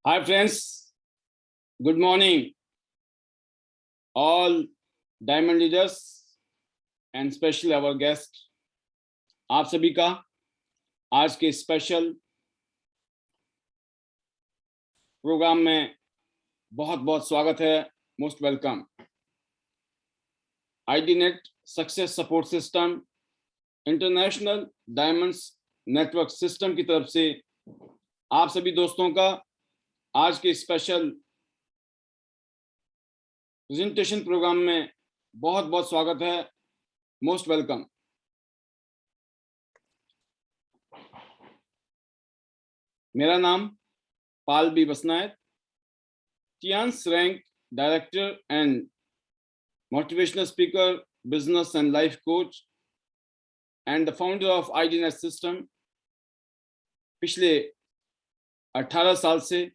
Hi friends, good morning all diamond leaders and especially our guest। आप सभी का आज के स्पेशल प्रोग्राम में बहुत बहुत स्वागत है। Most welcome. IDNet success support system international diamonds network system की तरफ से आप सभी दोस्तों का आज के स्पेशल प्रेजेंटेशन प्रोग्राम में बहुत बहुत स्वागत है। Most welcome. मेरा नाम Pal B Basnayat, Tiens rank director and motivational speaker, business and life coach and the founder of IDNet system. पिछले 18 साल से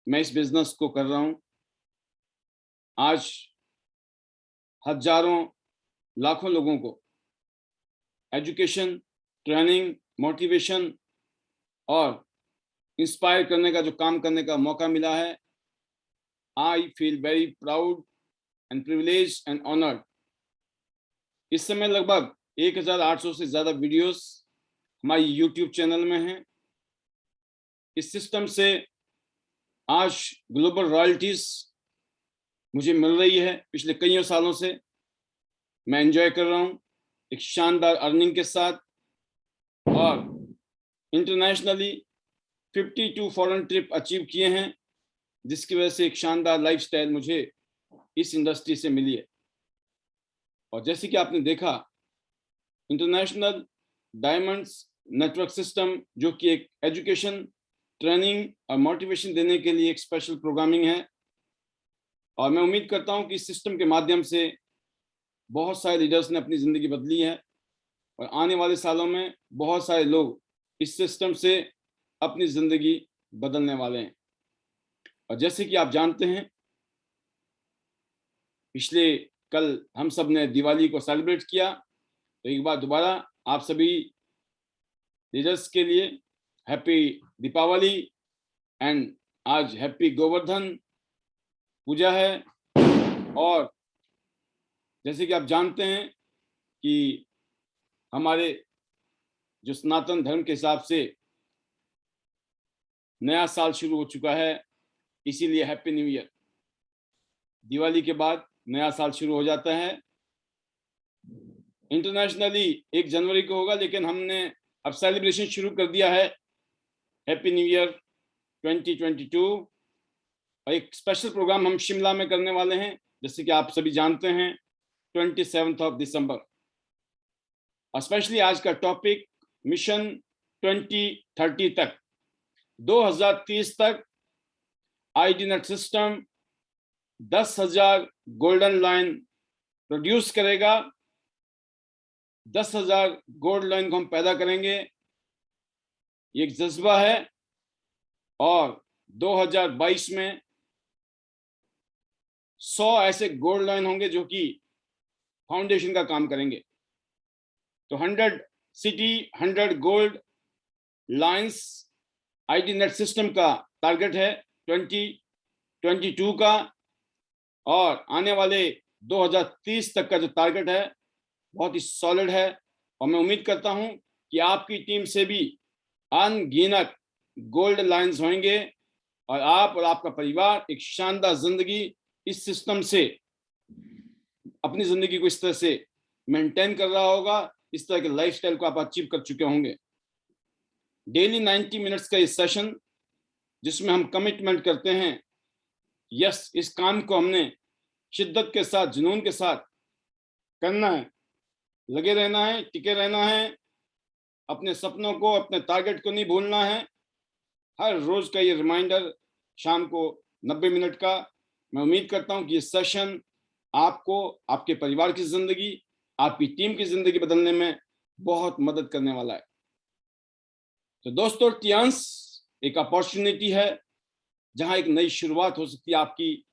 मैं इस बिजनेस को कर रहा हूं। आज हजारों लाखों लोगों को एजुकेशन, ट्रेनिंग, मोटिवेशन और इंस्पायर करने का जो काम करने का मौका मिला है, I feel very proud and privilege and honoured. इस समय लगभग 1800 से ज्यादा वीडियोस हमारी यूट्यूब चैनल में हैं। इस सिस्टम से आज ग्लोबल रॉयल्टीज मुझे मिल रही है। पिछले कई सालों से मैं एंजॉय कर रहा हूं एक शानदार अर्निंग के साथ, और इंटरनेशनली 52 फॉरेन ट्रिप अचीव किए हैं, जिसकी वजह से एक शानदार लाइफस्टाइल मुझे इस इंडस्ट्री से मिली है। और जैसे कि आपने देखा, इंटरनेशनल डायमंड्स नेटवर्क सिस्टम जो कि एक एजुकेशन, ट्रेनिंग और मोटिवेशन देने के लिए एक स्पेशल प्रोग्रामिंग है, और मैं उम्मीद करता हूं कि इस सिस्टम के माध्यम से बहुत सारे लीडर्स ने अपनी ज़िंदगी बदली है, और आने वाले सालों में बहुत सारे लोग इस सिस्टम से अपनी ज़िंदगी बदलने वाले हैं। और जैसे कि आप जानते हैं, पिछले कल हम सब ने दिवाली को सेलिब्रेट किया, तो एक बार दोबारा आप सभी लीडर्स के लिए हैप्पी दीपावली एंड आज हैप्पी गोवर्धन पूजा है। और जैसे कि आप जानते हैं कि हमारे जो सनातन धर्म के हिसाब से नया साल शुरू हो चुका है, इसीलिए हैप्पी न्यू ईयर। दिवाली के बाद नया साल शुरू हो जाता है। इंटरनेशनली 1 जनवरी को होगा, लेकिन हमने अब सेलिब्रेशन शुरू कर दिया है हैप्पी न्यू ईयर 2022। और एक स्पेशल प्रोग्राम हम शिमला में करने वाले हैं, जैसे कि आप सभी जानते हैं, 27 दिसंबर। और स्पेशली आज का टॉपिक मिशन 2030 तक, 2030 तक आईडीनेट सिस्टम 10,000 गोल्डन लाइन प्रोड्यूस करेगा। 10,000 गोल्ड लाइन को हम पैदा करेंगे, ये एक जज्बा है। और 2022 में 100 ऐसे गोल्ड लाइन होंगे जो कि फाउंडेशन का काम करेंगे। तो 100 सिटी 100 गोल्ड लाइंस आईडीनेट सिस्टम का टारगेट है 2022 का। और आने वाले 2030 तक का जो टारगेट है बहुत ही सॉलिड है, और मैं उम्मीद करता हूं कि आपकी टीम से भी अनगिनत गोल्ड लाइंस होंगे, और आप और आपका परिवार एक शानदार जिंदगी इस सिस्टम से अपनी जिंदगी को इस तरह से मेंटेन कर रहा होगा, इस तरह के लाइफस्टाइल को आप अचीव कर चुके होंगे। डेली 90 मिनट्स का ये सेशन, जिसमें हम कमिटमेंट करते हैं, यस, इस काम को हमने शिद्दत के साथ, जुनून के साथ करना है, लगे रहना है, टिके रहना है, अपने सपनों को, अपने टारगेट को नहीं भूलना है। हर रोज का ये रिमाइंडर शाम को 90 मिनट का। मैं उम्मीद करता हूं कि ये सेशन आपको, आपके परिवार की जिंदगी, आपकी टीम की जिंदगी बदलने में बहुत मदद करने वाला है। तो दोस्तों, टियांस एक अपॉर्चुनिटी है जहां एक नई शुरुआत हो सकती है आपकी,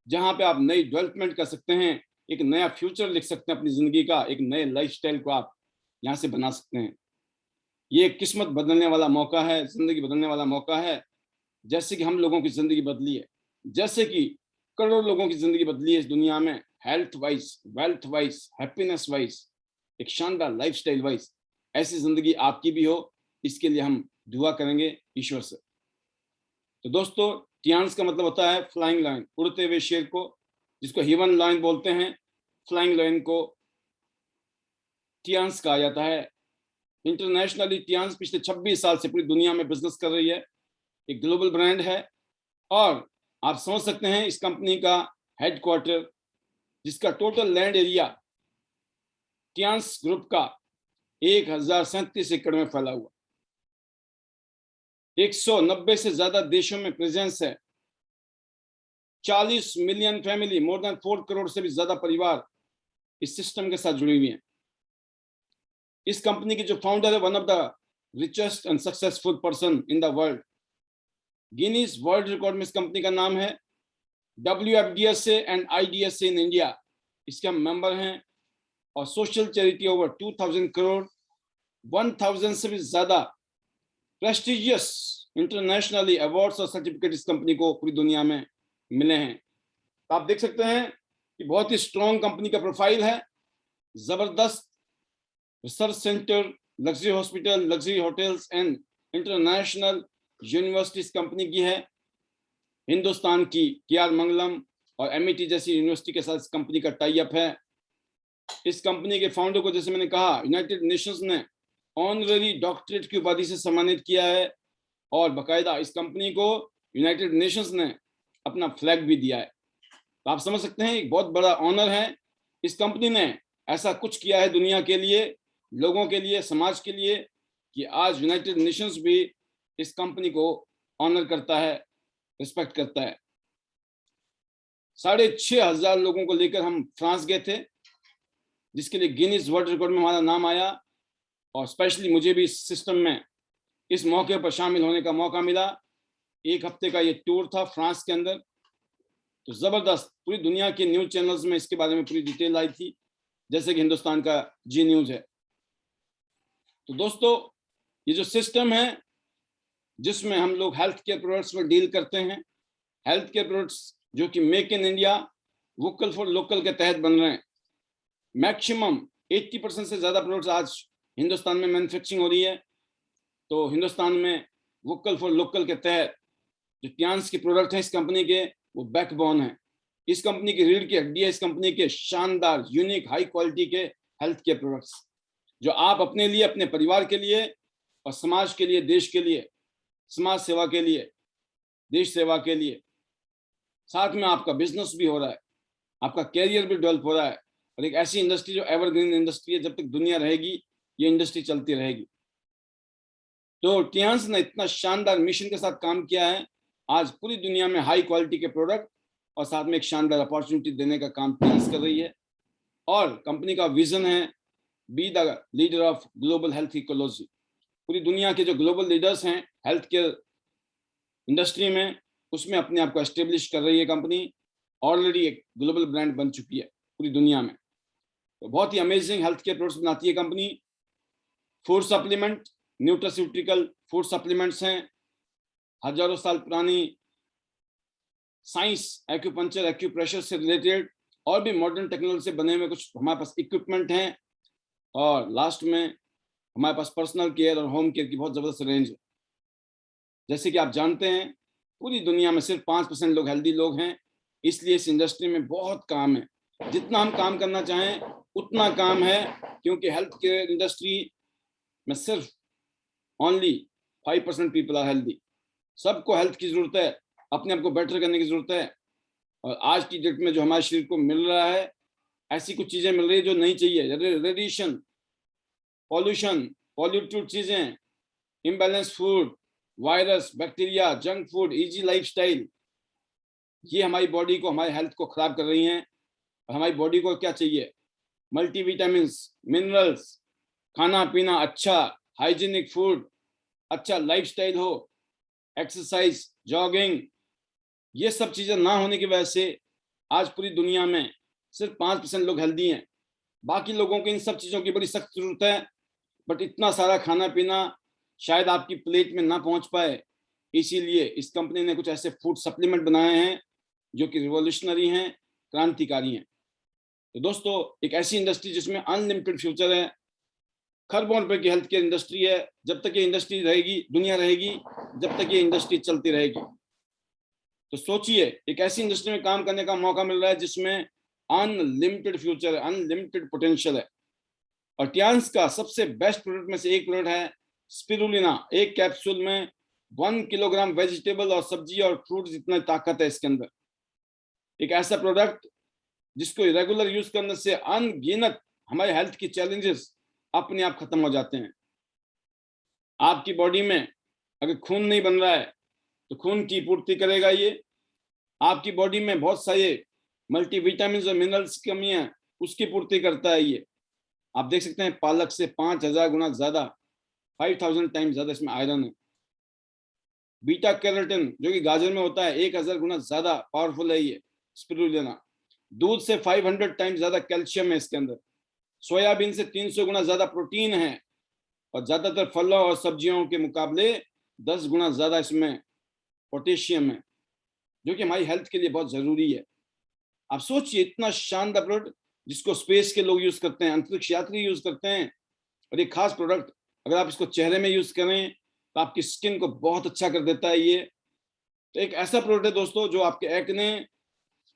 जहां पे आप नई डेवलपमेंट कर सकते हैं, एक नया फ्यूचर लिख सकते हैं अपनी जिंदगी का, एक नए लाइफस्टाइल को आप यहां से बना सकते हैं। ये किस्मत बदलने वाला मौका है, जिंदगी बदलने वाला मौका है। जैसे कि हम लोगों की जिंदगी बदली है, जैसे कि करोड़ों लोगों की जिंदगी बदली है इस दुनिया में, health wise, wealth wise, happiness wise, एक शानदार लाइफस्टाइल वाइज, ऐसी जिंदगी आपकी भी हो, इसके लिए हम दुआ करेंगे ईश्वर से। तो दोस्तों, टियांस का मतलब होता है फ्लाइंग लायन, उड़ते हुए शेर को, जिसको ह्यूमन लायन बोलते हैं। फ्लाइंग लायन को टियांस कहा जाता है। इंटरनेशनली टियांस पिछले 26 साल से पूरी दुनिया में बिजनेस कर रही है, एक ग्लोबल ब्रांड है। और आप समझ सकते हैं इस कंपनी का हेडक्वार्टर, जिसका total land area Tiens group का 1037 एकड़ में फैला हुआ, 190 से ज्यादा देशों में प्रेजेंस है, 40 million family, more than 4 crore से भी ज्यादा परिवार इस सिस्टम के साथ जुड़ी हुई हैं। इस कंपनी के जो फाउंडर है, one of the richest and successful person in the world, Guinness world record में इस कंपनी का नाम है। WFDSA and IDSA in India इसके हम मेंबर हैं। और सोशल चैरिटी ओवर 2000 करोड़, 1000 से भी ज्यादा प्रेस्टिजियस इंटरनेशनली अवार्ड्स और सर्टिफिकेट इस कंपनी को पूरी दुनिया में मिले हैं। तो आप देख सकते हैं कि बहुत ही स्ट्रॉन्ग कंपनी का प्रोफाइल है, जबरदस्त research centre, luxury hospital, luxury hotels and international universities company की है। हिंदुस्तान की KR मंगलम और MIT जैसी यूनिवर्सिटी के साथ इस कंपनी का टाई अप है। इस कंपनी के फाउंडर को, जैसे मैंने कहा, यूनाइटेड नेशंस ने ऑनररी डॉक्टरेट की उपाधि से सम्मानित किया है, और बाकायदा इस कंपनी को यूनाइटेड नेशंस ने अपना फ्लैग भी दिया है। तो आप समझ सकते हैं एक बहुत बड़ा ऑनर है। इस कंपनी ने ऐसा कुछ किया है दुनिया के लिए, लोगों के लिए, समाज के लिए, कि आज यूनाइटेड नेशंस भी इस कंपनी को ऑनर करता है, रिस्पेक्ट करता है। 6500 लोगों को लेकर हम फ्रांस गए थे, जिसके लिए गिनीज वर्ल्ड रिकॉर्ड में हमारा नाम आया। और स्पेशली मुझे भी इस सिस्टम में इस मौके पर शामिल होने का मौका मिला। 1 हफ्ते का ये टूर था फ्रांस के अंदर। तो जबरदस्त, पूरी दुनिया के न्यूज चैनल्स में इसके बारे में पूरी डिटेल आई थी, जैसे कि हिंदुस्तान का जी न्यूज है। तो दोस्तों, ये जो सिस्टम है जिसमें हम लोग हेल्थ केयर प्रोडक्ट्स पर डील करते हैं, हेल्थ केयर प्रोडक्ट्स जो कि make in India, vocal for local के तहत बन रहे हैं। मैक्सिमम 80% से ज्यादा प्रोडक्ट्स आज हिंदुस्तान में मैन्युफैक्चरिंग हो रही है। तो हिंदुस्तान में वोकल फॉर लोकल के तहत जो टियांस के प्रोडक्ट हैं इस कंपनी के, वो बैकबोन है। इस कंपनी की रीढ़ की हड्डी है इस कंपनी के शानदार, यूनिक, हाई क्वालिटी के हेल्थ केयर प्रोडक्ट्स, जो आप अपने लिए, अपने परिवार के लिए और समाज के लिए, देश के लिए, समाज सेवा के लिए, देश सेवा के लिए, साथ में आपका बिजनेस भी हो रहा है, आपका कैरियर भी डेवलप हो रहा है। और एक ऐसी इंडस्ट्री जो एवरग्रीन इंडस्ट्री है, जब तक दुनिया रहेगी ये इंडस्ट्री चलती रहेगी। तो टियांस ने इतना शानदार मिशन के साथ काम किया है, आज पूरी दुनिया में हाई क्वालिटी के प्रोडक्ट और साथ में एक शानदार अपॉर्चुनिटी देने का काम टियांस कर रही है। और कंपनी का विजन है be the leader of global health ecology. पूरी दुनिया के जो ग्लोबल लीडर्स हैं हेल्थ केयर इंडस्ट्री में, उसमें अपने आप को एस्टेब्लिश कर रही है कंपनी। ऑलरेडी एक ग्लोबल ब्रांड बन चुकी है पूरी दुनिया में। तो बहुत ही अमेजिंग हेल्थ केयर प्रोडक्ट्स बनाती है company. Food supplement, nutraceutical food supplements हैं, हजारों साल पुरानी साइंस, एक्यूपंक्चर, एक्यूप्रेशर से रिलेटेड और भी मॉडर्न टेक्नोलॉजी से बने हुए कुछ हमारे पास इक्विपमेंट हैं। और लास्ट में हमारे पास पर्सनल केयर और होम केयर की बहुत जबरदस्त रेंज है। जैसे कि आप जानते हैं पूरी दुनिया में सिर्फ 5% लोग हेल्दी लोग हैं, इसलिए इस इंडस्ट्री में बहुत काम है। जितना हम काम करना चाहें उतना काम है, क्योंकि हेल्थ केयर इंडस्ट्री में सिर्फ ओनली 5% पीपल आर हेल्दी। सबको हेल्थ की जरूरत है, अपने आप को बेटर करने की जरूरत है। और आज की डेट में जो हमारे शरीर को मिल रहा है, ऐसी कुछ चीजें मिल रही है जो नहीं चाहिए। रेडिएशन, पॉल्यूशन, पॉल्यूटेड चीजें, imbalance food, virus, bacteria, junk food, easy lifestyle, ये हमारी बॉडी को, हमारी हेल्थ को खराब कर रही हैं। और हमारी बॉडी को क्या चाहिए? मल्टीविटामिन्स, मिनरल्स, खाना पीना अच्छा, हाइजीनिक फूड, अच्छा लाइफस्टाइल हो, एक्सरसाइज, जॉगिंग, ये सब चीजें ना होने की वजह से आज पूरी दुनिया में सिर्फ 5% लोग हेल्दी हैं। बाकी लोगों को इन सब चीजों की बड़ी सख्त जरूरत है, बट इतना सारा खाना पीना शायद आपकी प्लेट में ना पहुंच पाए, इसीलिए इस कंपनी ने कुछ ऐसे फूड सप्लीमेंट बनाए हैं जो कि रिवॉल्यूशनरी हैं, क्रांतिकारी हैं। तो दोस्तों, एक ऐसी इंडस्ट्री जिसमें अनलिमिटेड फ्यूचर है, खरबों रुपए की हेल्थ केयर इंडस्ट्री है। जब तक ये इंडस्ट्री रहेगी, दुनिया रहेगी, जब तक ये इंडस्ट्री चलती रहेगी। तो सोचिए, एक ऐसी इंडस्ट्री में काम करने का मौका मिल रहा है जिसमें अनलिमिटेड फ्यूचर है, अनलिमिटेड पोटेंशियल है। और टियांस का सबसे बेस्ट प्रोडक्ट में से एक प्रोडक्ट है स्पिरुलिना। एक कैप्सूल में 1 किलोग्राम वेजिटेबल और सब्जी और फ्रूट जितना ताकत है इसके अंदर। एक ऐसा प्रोडक्ट जिसको रेगुलर यूज करने से अनगिनत हमारे हेल्थ की चैलेंजेस अपने आप खत्म हो जाते हैं। आपकी बॉडी में अगर खून नहीं बन रहा है तो खून की पूर्ति करेगा ये। आपकी बॉडी में बहुत सारे मल्टीविटामिन और मिनरल्स की कमी है, उसकी पूर्ति करता है ये। आप देख सकते हैं पालक से 5000 गुना ज्यादा, 5000 टाइम्स ज्यादा इसमें आयरन है। बीटा कैरोटीन जो कि गाजर में होता है 1000 गुना ज्यादा पावरफुल है ये स्पिरुलिना। दूध से 500 टाइम्स ज्यादा कैल्शियम है इसके अंदर। सोयाबीन से 300 गुना ज्यादा प्रोटीन है और ज्यादातर फलों और सब्जियों के मुकाबले 10 गुना ज्यादा इसमें पोटेशियम है, जो कि हमारी हेल्थ के लिए बहुत जरूरी है। आप सोचिए, इतना शानदार प्रोडक्ट जिसको स्पेस के लोग यूज करते हैं, अंतरिक्ष यात्री यूज करते हैं। और एक खास प्रोडक्ट अगर आप इसको चेहरे में यूज करें तो आपकी स्किन को बहुत अच्छा कर देता है ये। तो एक ऐसा प्रोडक्ट है दोस्तों जो आपके एक्ने,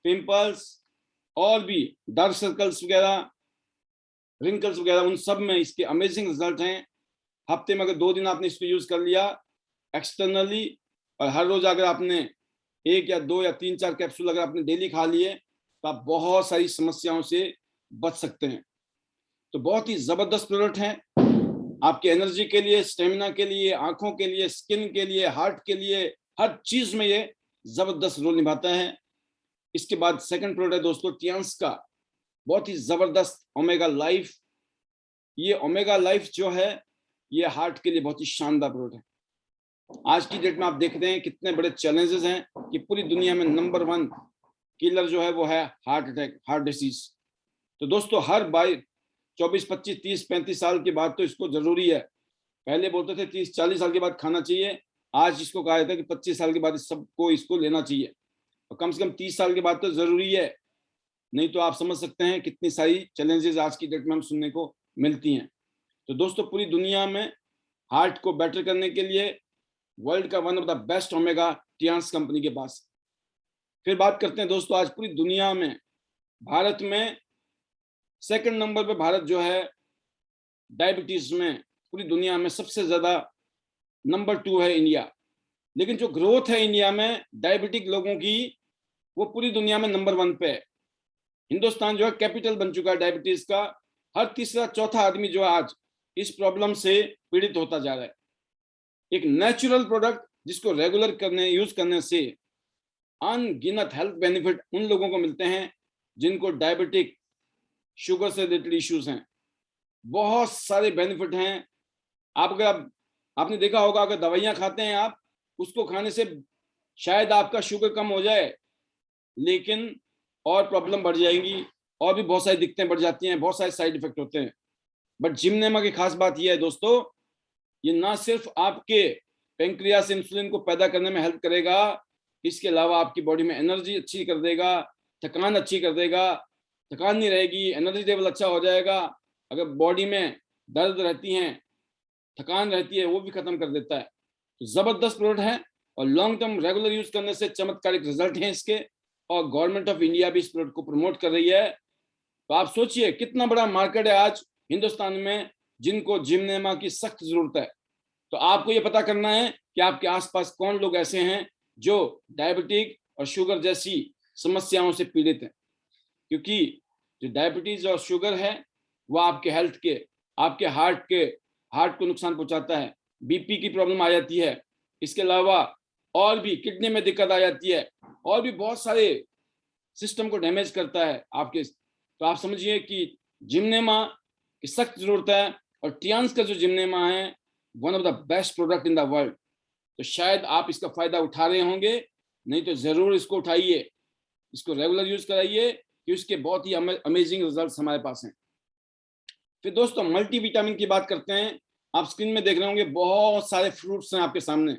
पिंपल्स और भी डार्क सर्कल्स वगैरह, रिंकल्स वगैरह, उन सब में इसके अमेजिंग रिजल्ट हैं। हफ्ते में अगर 2 दिन आपने इसको यूज कर लिया एक्सटर्नली, और हर रोज अगर आपने 1 या 2 या 3-4 कैप्सूल अगर आपने डेली खा लिए तो आप बहुत सारी समस्याओं से बच सकते हैं। तो बहुत ही जबरदस्त प्रोडक्ट है आपकी एनर्जी के लिए, स्टेमिना के लिए, आंखों के लिए, स्किन के लिए, हार्ट के लिए, हर चीज में ये जबरदस्त रोल निभाता है। इसके बाद सेकंड प्रोडक्ट है दोस्तों टियांस का बहुत ही जबरदस्त ओमेगा लाइफ। ये ओमेगा लाइफ जो है ये हार्ट के लिए बहुत ही शानदार प्रोडक्ट है। आज की डेट में आप देख रहे हैं कितने बड़े चैलेंजेस हैं कि पूरी दुनिया में नंबर 1 किलर जो है वो है हार्ट अटैक, हार्ट डिसीज। तो दोस्तों हर 24, 25, 30, 35 साल के बाद तो इसको जरूरी है। पहले बोलते थे 30, 40 साल के बाद खाना चाहिए, आज इसको कहा जाता है कि 25 साल के बाद सबको इसको लेना चाहिए, और कम से कम 30 साल के बाद तो जरूरी है। नहीं तो आप समझ सकते हैं कितनी सारी चैलेंजेस आज की डेट में हम सुनने को मिलती हैं। तो दोस्तों पूरी दुनिया में हार्ट को बेटर करने के लिए वर्ल्ड का one of the best omega Tiens company के पास। फिर बात करते हैं दोस्तों, आज पूरी दुनिया में भारत में सेकंड नंबर पे भारत जो है डायबिटीज में, पूरी दुनिया में सबसे ज्यादा नंबर 2 है इंडिया। लेकिन जो ग्रोथ है इंडिया में डायबिटिक लोगों की, वो पूरी दुनिया में नंबर 1 पे है। हिंदुस्तान जो है कैपिटल बन चुका है डायबिटीज का। हर तीसरा चौथा आदमी जो है आज इस प्रॉब्लम से पीड़ित होता जा रहा है। एक नेचुरल प्रोडक्ट जिसको रेगुलर यूज करने से अनगिनत हेल्थ बेनिफिट उन लोगों को मिलते हैं जिनको डायबिटिक, शुगर से रिलेटेड इश्यूज हैं। बहुत सारे बेनिफिट हैं। आपने देखा होगा, अगर दवाइयां खाते हैं आप, उसको खाने से शायद आपका शुगर कम हो जाए, लेकिन और प्रॉब्लम बढ़ जाएंगी और भी बहुत सारी दिक्कतें बढ़ जाती हैं, बहुत सारे साइड इफेक्ट होते हैं। बट जिमनेमा की खास बात यह है दोस्तों, ये ना सिर्फ आपके पेंक्रियास इंसुलिन को पैदा करने में हेल्प करेगा, इसके अलावा आपकी बॉडी में एनर्जी अच्छी कर देगा, थकान अच्छी कर देगा, थकान नहीं रहेगी, एनर्जी लेवल अच्छा हो जाएगा। अगर बॉडी में दर्द रहती हैं, थकान रहती है, वो भी खत्म कर देता है। तो जबरदस्त प्रोडक्ट है और लॉन्ग टर्म रेगुलर यूज करने से चमत्कारिक रिजल्ट हैं इसके, और गवर्नमेंट ऑफ इंडिया भी इस प्रोडक्ट को प्रमोट कर रही है। तो आप सोचिए कितना बड़ा मार्केट है आज हिंदुस्तान में जिनको जिमनेमा की सख्त जरूरत है। तो आपको ये पता करना है कि आपके आसपास कौन लोग ऐसे हैं जो डायबिटिक और शुगर जैसी समस्याओं से पीड़ित हैं, क्योंकि जो डायबिटीज और शुगर है वो आपके हेल्थ के, आपके हार्ट को नुकसान पहुंचाता है, बीपी की प्रॉब्लम आ जाती है, इसके अलावा और भी किडनी में दिक्कत आ जाती है, और भी बहुत सारे सिस्टम को डैमेज करता है आपके। तो आप समझिए कि जिमनेमा की सख्त जरूरत है, और टियांस का जो जिमनेमा है one of the best product in the world. तो शायद आप इसका फायदा उठा रहे होंगे, नहीं तो जरूर इसको उठाइए, इसको रेगुलर यूज कराइए, कि उसके बहुत ही अमेजिंग रिजल्ट्स हमारे पास हैं। फिर दोस्तों मल्टीविटामिन की बात करते हैं। आप स्क्रीन में देख रहे होंगे बहुत सारे फ्रूट्स हैं आपके सामने।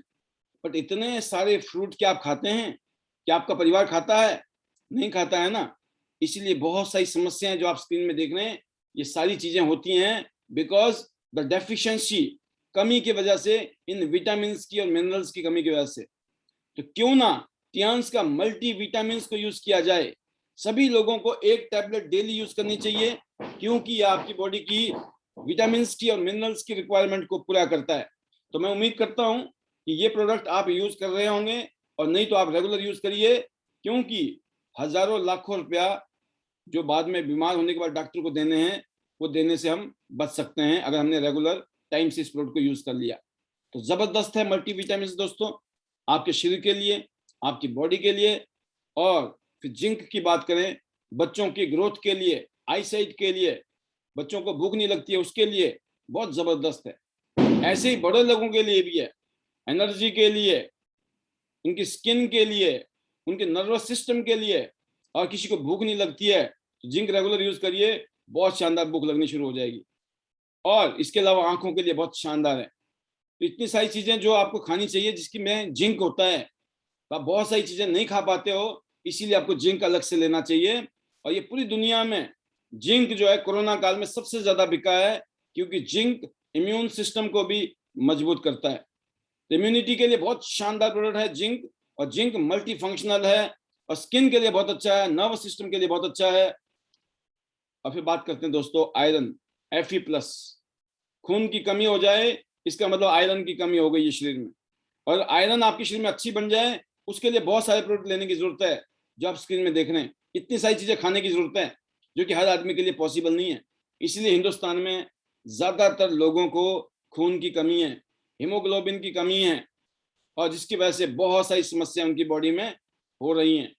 बट इतने सारे फ्रूट क्या आप खाते हैं? क्या आपका परिवार खाता है? नहीं खाता है ना। इसलिए बहुत सारी समस्याएं जो आप स्क्रीन में देख रहे हैं, ये सारी चीजें होती हैं बिकॉज द डेफिशिएंसी, कमी की वजह से, इन विटामिन की और मिनरल्स की कमी की वजह से। तो क्यों ना टियांस का मल्टी विटामिन को यूज किया जाए। सभी लोगों को एक टैबलेट डेली यूज करनी चाहिए, क्योंकि ये आपकी बॉडी की विटामिन की और मिनरल्स की रिक्वायरमेंट को पूरा करता है। तो मैं उम्मीद करता हूं कि ये प्रोडक्ट आप यूज कर रहे होंगे, और नहीं तो आप रेगुलर यूज करिए, क्योंकि हजारों लाखों रुपया जो बाद में बीमार होने के बाद डॉक्टर को देने हैं, वो देने से हम बच सकते हैं अगर हमने रेगुलर टाइम से इस प्रोडक्ट को यूज कर लिया। तो जबरदस्त है मल्टी विटामिन दोस्तों, आपके शरीर के लिए, आपकी बॉडी के लिए। और फिर जिंक की बात करें, बच्चों की ग्रोथ के लिए, आईसाइट के लिए, बच्चों को भूख नहीं लगती है उसके लिए बहुत जबरदस्त है। ऐसे ही बड़े लोगों के लिए भी है, एनर्जी के लिए, उनकी स्किन के लिए, उनके नर्वस सिस्टम के लिए। और किसी को भूख नहीं लगती है तो जिंक रेगुलर यूज करिए, बहुत शानदार भूख लगनी शुरू हो जाएगी। और इसके अलावा आंखों के लिए बहुत शानदार है। तो इतनी सारी चीजें जो आपको खानी चाहिए जिसकी में जिंक होता है, तो आप बहुत सारी चीजें नहीं खा पाते हो, इसीलिए आपको जिंक अलग से लेना चाहिए। और ये पूरी दुनिया में जिंक जो है कोरोना काल में सबसे ज्यादा बिका है, क्योंकि जिंक इम्यून सिस्टम को भी मजबूत करता है। इम्यूनिटी के लिए बहुत शानदार प्रोडक्ट है जिंक, और जिंक मल्टी फंक्शनल है, और स्किन के लिए बहुत अच्छा है, नर्वस सिस्टम के लिए बहुत अच्छा है। और फिर बात करते हैं दोस्तों आयरन, Fe+। खून की कमी हो जाए इसका मतलब आयरन की कमी हो गई है शरीर में, और आयरन आपके शरीर में अच्छी बन जाए उसके लिए बहुत सारे प्रोडक्ट लेने की जरूरत है, जो आप स्क्रीन में देख रहे हैं। इतनी सारी चीजें खाने की जरूरत है जो कि हर आदमी के लिए पॉसिबल नहीं है। इसलिए हिंदुस्तान में ज्यादातर लोगों को खून की कमी है, हीमोग्लोबिन की कमी है, और जिसकी वजह से बहुत सारी समस्या उनकी बॉडी में हो रही हैं।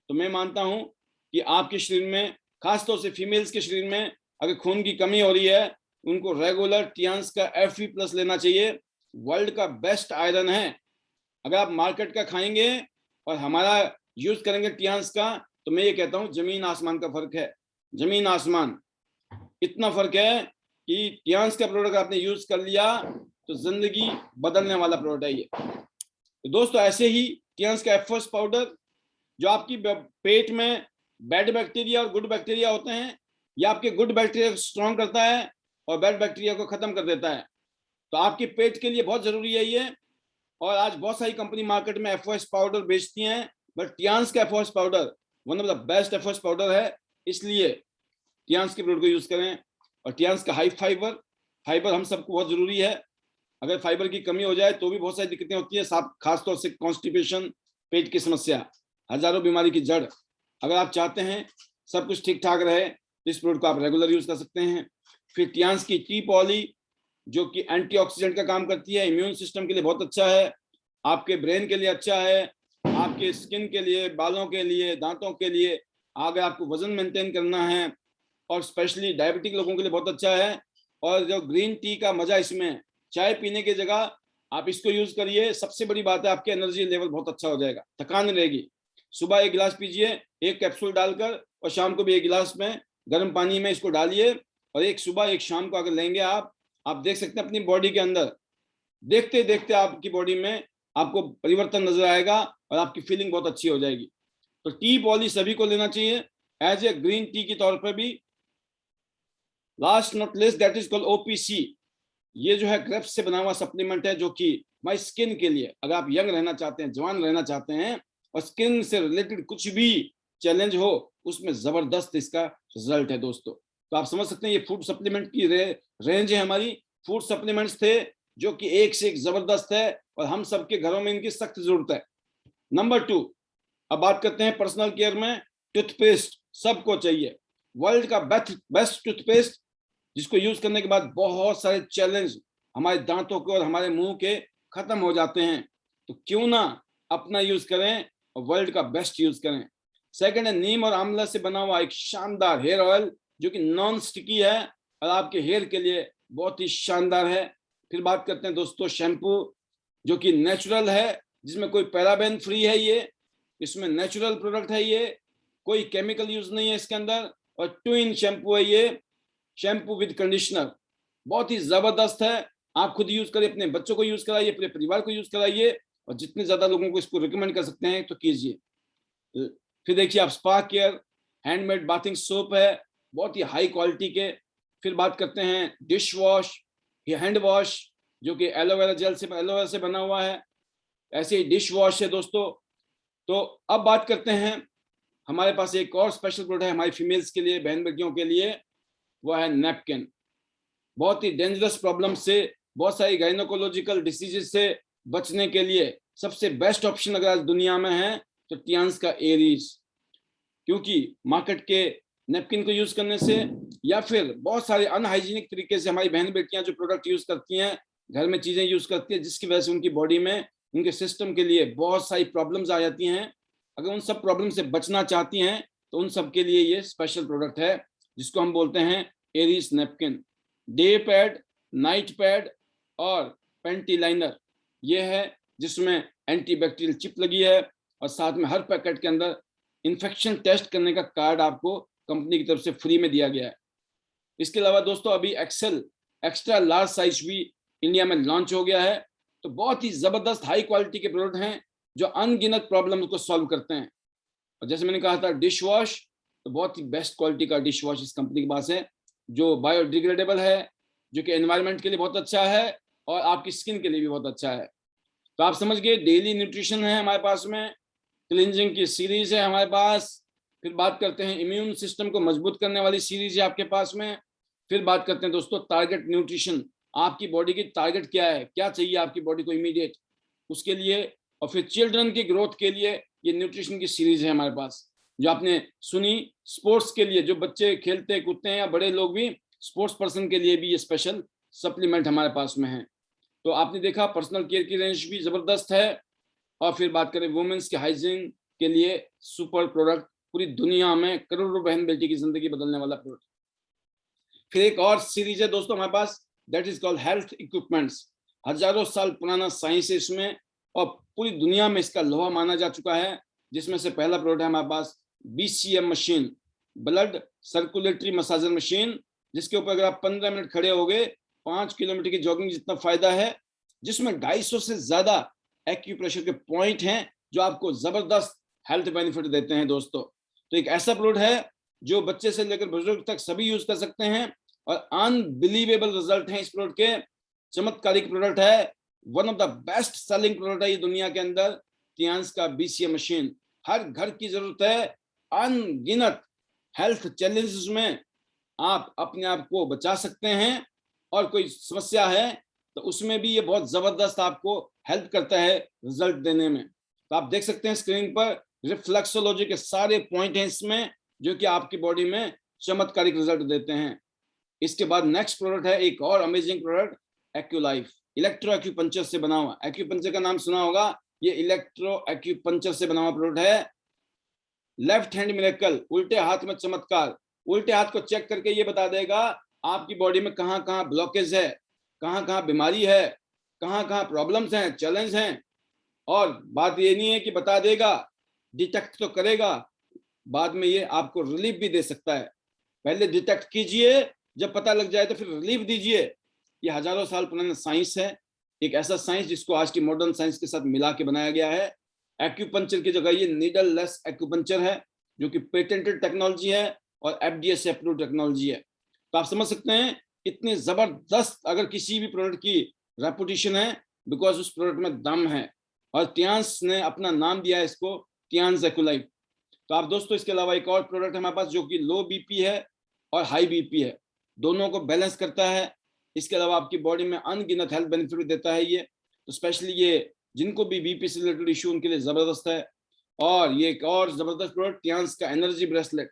तो मैं मानता हूं कि आपके शरीर में, खासतौर से फीमेल्स के शरीर में अगर खून की कमी हो रही है, उनको रेगुलर टियांस का Fe+ लेना चाहिए। वर्ल्ड का बेस्ट आयरन है। अगर आप मार्केट का खाएंगे और हमारा यूज करेंगे टियांस का, तो मैं ये कहता हूं जमीन आसमान का फर्क है, जमीन आसमान। इतना फर्क है कि टियांस का प्रोडक्ट आपने यूज कर लिया तो जिंदगी बदलने वाला प्रोडक्ट है ये। तो दोस्तों ऐसे ही टियांस का F+ पाउडर, जो आपकी पेट में बैड बैक्टीरिया और गुड बैक्टीरिया होते हैं, ये आपके गुड बैक्टीरिया को स्ट्रॉन्ग करता है और बैड बैक्टीरिया को खत्म कर देता है। तो आपके पेट के लिए बहुत जरूरी है ये। और आज बहुत सारी कंपनी मार्केट में F+ पाउडर बेचती हैं, बट टियांस का F+ powder one of the best F+ powder है। इसलिए टियांस के प्रोडक्ट को यूज करें। और टियांस का हाई फाइबर, फाइबर हम सबको बहुत जरूरी है। अगर फाइबर की कमी हो जाए तो भी बहुत सारी दिक्कतें होती है, खासतौर से कॉन्स्टिपेशन, पेट की समस्या, हजारों बीमारी की जड़। अगर आप चाहते हैं सब कुछ ठीक ठाक रहे तो इस प्रोडक्ट को आप रेगुलर यूज कर सकते हैं। फिर टियांस की टी पॉली, जो कि एंटीऑक्सीडेंट का काम करती है, इम्यून सिस्टम के लिए बहुत अच्छा है, आपके ब्रेन के लिए अच्छा है, आपके स्किन के लिए, बालों के लिए, दांतों के लिए, अगर आपको वजन मेंटेन करना है, और स्पेशली डायबिटिक लोगों के लिए बहुत अच्छा है। और जो ग्रीन टी का मजा इसमें, चाय पीने की जगह आप इसको यूज करिए। सबसे बड़ी बात है आपके एनर्जी लेवल बहुत अच्छा हो जाएगा, थकान नहीं रहेगी। सुबह 1 गिलास पीजिए, 1 कैप्सूल डालकर, और शाम को भी 1 गिलास में गर्म पानी में इसको डालिए, और एक सुबह एक शाम को अगर लेंगे आप देख सकते हैं अपनी बॉडी के अंदर, देखते देखते आपकी बॉडी में आपको परिवर्तन नजर आएगा और आपकी फीलिंग बहुत अच्छी हो जाएगी। तो टी पॉली सभी को लेना चाहिए एज ए ग्रीन टी के तौर पर भी। Last not less, that is called OPC। ये जो है ग्रेप्स से बना हुआ सप्लीमेंट है, जो कि हमारी स्किन के लिए, अगर आप यंग रहना चाहते हैं, जवान रहना चाहते हैं, और स्किन से रिलेटेड कुछ भी चैलेंज हो, उसमें जबरदस्त इसका रिजल्ट है दोस्तों। तो आप समझ सकते हैं ये फूड सप्लीमेंट की रेंज है हमारी। फूड सप्लीमेंट्स थे जो कि एक से एक जबरदस्त है, और हम सबके घरों में इनकी सख्त जरूरत है। नंबर 2, अब बात करते हैं पर्सनल केयर में। टूथपेस्ट सबको चाहिए, वर्ल्ड का बेस्ट टूथपेस्ट, जिसको यूज करने के बाद बहुत सारे चैलेंज हमारे दांतों के और हमारे मुंह के खत्म हो जाते हैं। तो क्यों ना अपना यूज करें और वर्ल्ड का बेस्ट यूज करें। सेकंड है नीम और आंवला से बना हुआ एक शानदार हेयर ऑयल, जो कि नॉन स्टिकी है और आपके हेयर के लिए बहुत ही शानदार है। फिर बात करते हैं दोस्तों शैम्पू, जो कि नेचुरल है, जिसमें कोई पैराबेन फ्री है, ये इसमें नेचुरल प्रोडक्ट है, ये कोई केमिकल यूज नहीं है इसके अंदर, और 2 in शैम्पू है ये, शैम्पू विद कंडीशनर, बहुत ही जबरदस्त है। आप खुद यूज करिए, अपने बच्चों को यूज कराइए, अपने परिवार को यूज कराइए, और जितने ज्यादा लोगों को इसको रिकमेंड कर सकते हैं तो कीजिए। फिर देखिए आप spa care handmade bathing soap है, बहुत ही हाई क्वालिटी के। फिर बात करते हैं डिश वॉश, हैंड वॉश जो कि एलोवेरा से बना हुआ है, ऐसे ही डिश वॉश है दोस्तों। तो अब बात करते हैं, हमारे पास एक और स्पेशल प्रोडक्ट है हमारी फीमेल्स के लिए, बहन बेटियों के लिए, वो है नैपकिन। बहुत ही डेंजरस प्रॉब्लम से, बहुत सारी गाइनोकोलॉजिकल डिसीजेस से बचने के लिए सबसे बेस्ट ऑप्शन अगर आज दुनिया में है तो टियान्स का एरीज। क्योंकि मार्केट के नैपकिन को यूज करने से या फिर बहुत सारे अनहाइजीनिक तरीके से हमारी बहन बेटियां जो प्रोडक्ट यूज करती हैं, घर में चीजें यूज करती है, जिसकी वजह से उनकी बॉडी में, उनके सिस्टम के लिए बहुत सारी प्रॉब्लम्स आ जाती हैं। अगर उन सब प्रॉब्लम से बचना चाहती हैं तो उन सब के लिए ये स्पेशल प्रोडक्ट है जिसको हम बोलते हैं Aries napkin. Day pad, night pad और पेंटी लाइनर ये है, जिसमें एंटीबैक्टीरियल चिप लगी है और साथ में हर पैकेट के अंदर इन्फेक्शन टेस्ट करने का कार्ड आपको कंपनी की तरफ से फ्री में दिया गया है। इसके अलावा दोस्तों अभी एक्सेल एक्स्ट्रा लार्ज साइज भी इंडिया में लॉन्च हो गया है। तो बहुत ही जबरदस्त हाई क्वालिटी के प्रोडक्ट हैं जो अनगिनत प्रॉब्लम को सॉल्व करते हैं। और जैसे मैंने कहा था डिश वॉश, तो बहुत ही बेस्ट क्वालिटी का डिश वॉश इस कंपनी के पास है, जो बायोडिग्रेडेबल है, जो कि एनवायरनमेंट के लिए बहुत अच्छा है और आपकी स्किन के लिए भी बहुत अच्छा है। तो आप समझ गए, डेली न्यूट्रिशन है हमारे पास में, क्लिनजिंग की सीरीज है हमारे पास, फिर बात करते हैं इम्यून सिस्टम को मजबूत करने वाली सीरीज है आपके पास में, फिर बात करते हैं दोस्तों टारगेट न्यूट्रिशन, आपकी बॉडी की टारगेट क्या है, क्या चाहिए आपकी बॉडी को इमीडिएट उसके लिए, और फिर चिल्ड्रन की ग्रोथ के लिए ये न्यूट्रिशन की सीरीज है हमारे पास जो आपने सुनी। स्पोर्ट्स के लिए जो बच्चे खेलते कूदते हैं या बड़े लोग भी, स्पोर्ट्स पर्सन के लिए भी ये स्पेशल सप्लीमेंट हमारे पास में है। तो आपने देखा पर्सनल केयर की रेंज भी जबरदस्त है। और फिर बात करें वुमेन्स के हाइजीन के लिए सुपर प्रोडक्ट, पूरी दुनिया में करोड़ों बहन बेटी की जिंदगी बदलने वाला प्रोडक्ट। फिर एक और सीरीज है दोस्तों हमारे पास, that is called health equipments. हजारों साल पुराना साइंस है इसमें और पूरी दुनिया में इसका लोहा माना जा चुका है, जिसमें से पहला प्रोडक्ट है हमारे पास BCM machine, blood circulatory massager machine, जिसके ऊपर अगर आप 15 मिनट खड़े हो गए 5 किलोमीटर की जॉगिंग जितना फायदा है, जिसमें 250 से ज्यादा एक्यूप्रेशर के पॉइंट हैं जो आपको जबरदस्त हेल्थ बेनिफिट देते हैं दोस्तों। तो एक ऐसा प्रोडक्ट है जो बच्चे से लेकर बुजुर्ग तक सभी यूज कर सकते हैं और अनबिलीवेबल रिजल्ट हैं इस प्रोडक्ट के। चमत्कारिक प्रोडक्ट है, one of the best selling product है ये दुनिया के अंदर, टियान्स का BCM मशीन। हर घर की जरूरत है, अनगिनत हेल्थ चैलेंजेस में आप अपने आप को बचा सकते हैं और कोई समस्या है तो उसमें भी ये बहुत जबरदस्त आपको हेल्प करता है रिजल्ट देने में। तो आप देख सकते हैं स्क्रीन पर रिफ्लेक्सोलॉजी के सारे पॉइंट हैं इसमें जो कि आपकी बॉडी में चमत्कारिक रिजल्ट देते हैं। इसके बाद नेक्स्ट प्रोडक्ट है एक और अमेजिंग प्रोडक्ट, एक्यूलाइफ, इलेक्ट्रो एक्यूपंचर से बना हुआ। एक्यूपंचर का नाम सुना होगा, ये इलेक्ट्रो एक्यूपंचर से बना हुआ प्रोडक्ट है। लेफ्ट हैंड मिरेकल, उल्टे हाथ में चमत्कार, उल्टे हाथ को चेक करके ये बता देगा आपकी बॉडी में कहाँ कहाँ ब्लॉकेज है, कहाँ कहाँ बीमारी है, कहाँ कहाँ प्रॉब्लम्स हैं, चैलेंज हैं। और बात ये नहीं है कि बता देगा, डिटेक्ट तो करेगा, बाद में ये आपको रिलीफ भी दे सकता है। पहले डिटेक्ट कीजिए, जब पता लग जाए तो फिर रिलीफ दीजिए। ये हजारों साल पुराना साइंस है, एक ऐसा साइंस जिसको आज की मॉडर्न साइंस के साथ मिला के बनाया गया है। एक्यूपंचर की जगह ये नीडल लेस एक्यूपंचर है जो कि पेटेंटेड टेक्नोलॉजी है और FDA से अप्रूव टेक्नोलॉजी है। तो आप समझ सकते हैं इतने जबरदस्त अगर किसी भी प्रोडक्ट की रेपुटेशन है, बिकॉज उस प्रोडक्ट में दम है और टियान्स ने अपना नाम दिया है इसको, टियान्स एक्यूलाइफ। तो आप दोस्तों इसके अलावा एक और प्रोडक्ट हमारे पास जो कि लो BP है और हाई BP है, दोनों को बैलेंस करता है। इसके अलावा आपकी बॉडी में अनगिनत हेल्थ बेनिफिट देता है ये। तो स्पेशली ये जिनको भी BP से रिलेटेड इशू उनके लिए जबरदस्त है। और ये एक और जबरदस्त प्रोडक्ट टियान्स का एनर्जी ब्रेसलेट,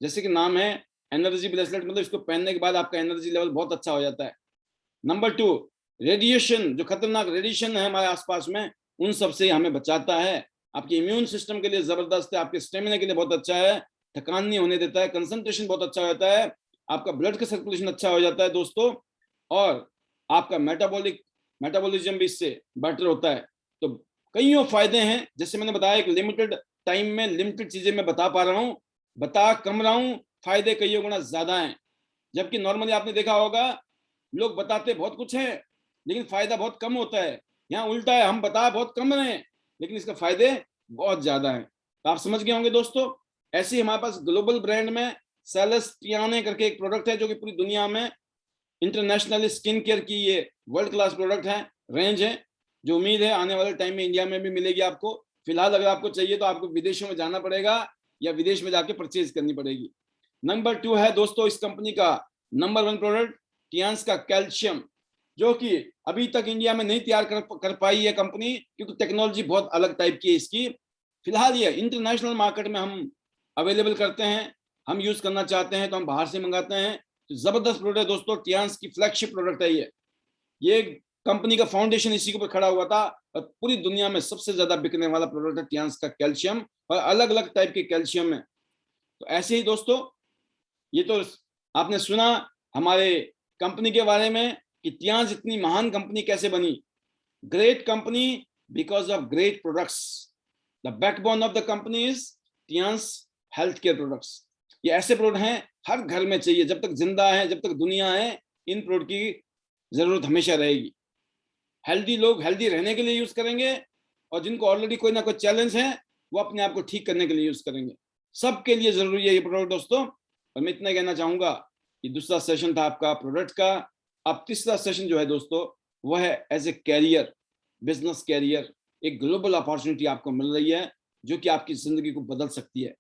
जैसे कि नाम है एनर्जी ब्रेसलेट, मतलब इसको पहनने के बाद आपका एनर्जी लेवल बहुत अच्छा हो जाता है। नंबर 2, रेडिएशन, जो खतरनाक रेडिएशन है हमारे आसपास में उन सब से हमें बचाता है। आपके इम्यून सिस्टम के लिए जबरदस्त है, आपके स्टेमिना के लिए बहुत अच्छा है, थकान नहीं होने देता है, कंसंट्रेशन बहुत अच्छा हो जाता है, आपका ब्लड का सर्कुलेशन अच्छा हो जाता है दोस्तों, और आपका मेटाबॉलिज्म भी इससे बेटर होता है। तो कईयों फायदे हैं, जैसे मैंने बताया एक लिमिटेड टाइम में लिमिटेड चीजें मैं बता पा रहा हूँ, बता कम रहा हूँ, फायदे कईयों गुना ज्यादा हैं। जबकि नॉर्मली आपने देखा होगा लोग बताते बहुत कुछ है लेकिन फायदा बहुत कम होता है। यहाँ उल्टा है, हम बता बहुत कम रहे हैं लेकिन इसका फायदे बहुत ज्यादा है। तो आप समझ गए होंगे दोस्तों। ऐसे ही हमारे पास ग्लोबल ब्रांड में सेलेस्टियाने करके एक प्रोडक्ट है जो कि पूरी दुनिया में इंटरनेशनल स्किन केयर की ये वर्ल्ड क्लास प्रोडक्ट है, रेंज है, जो उम्मीद है आने वाले टाइम में इंडिया में भी मिलेगी आपको। फिलहाल अगर आपको चाहिए तो आपको विदेशों में जाना पड़ेगा या विदेश में जाके परचेज करनी पड़ेगी। नंबर 2 है दोस्तों इस कंपनी का नंबर 1 प्रोडक्ट टियांस का कैल्शियम, जो कि अभी तक इंडिया में नहीं तैयार कर पाई है कंपनी, क्योंकि टेक्नोलॉजी बहुत अलग टाइप की है इसकी। फिलहाल ये इंटरनेशनल मार्केट में हम अवेलेबल करते हैं, हम यूज करना चाहते हैं तो हम बाहर से मंगाते हैं। तो जबरदस्त प्रोडक्ट है दोस्तों, टियांस की फ्लैगशिप प्रोडक्ट है ये कंपनी का फाउंडेशन इसी के ऊपर खड़ा हुआ था और पूरी दुनिया में सबसे ज्यादा बिकने वाला प्रोडक्ट है टियांस का कैल्शियम, और अलग अलग टाइप के कैल्शियम है। तो ऐसे ही दोस्तों ये तो आपने सुना हमारे कंपनी के बारे में कि टियांस इतनी महान कंपनी कैसे बनी। Great company because of great products. The backbone of the company is Tiens health care products. ये ऐसे प्रोडक्ट हैं हर घर में चाहिए, जब तक जिंदा है, जब तक दुनिया है, इन प्रोडक्ट की जरूरत हमेशा रहेगी। हेल्दी लोग हेल्दी रहने के लिए यूज करेंगे, और जिनको ऑलरेडी कोई ना कोई चैलेंज है वो अपने आप को ठीक करने के लिए यूज करेंगे। सबके लिए जरूरी है ये प्रोडक्ट दोस्तों। और मैं इतना कहना चाहूंगा कि दूसरा सेशन था आपका प्रोडक्ट का। अब तीसरा सेशन जो है दोस्तों वह है as a career, business career. एक ग्लोबल अपॉर्चुनिटी आपको मिल रही है जो कि आपकी जिंदगी को बदल सकती है।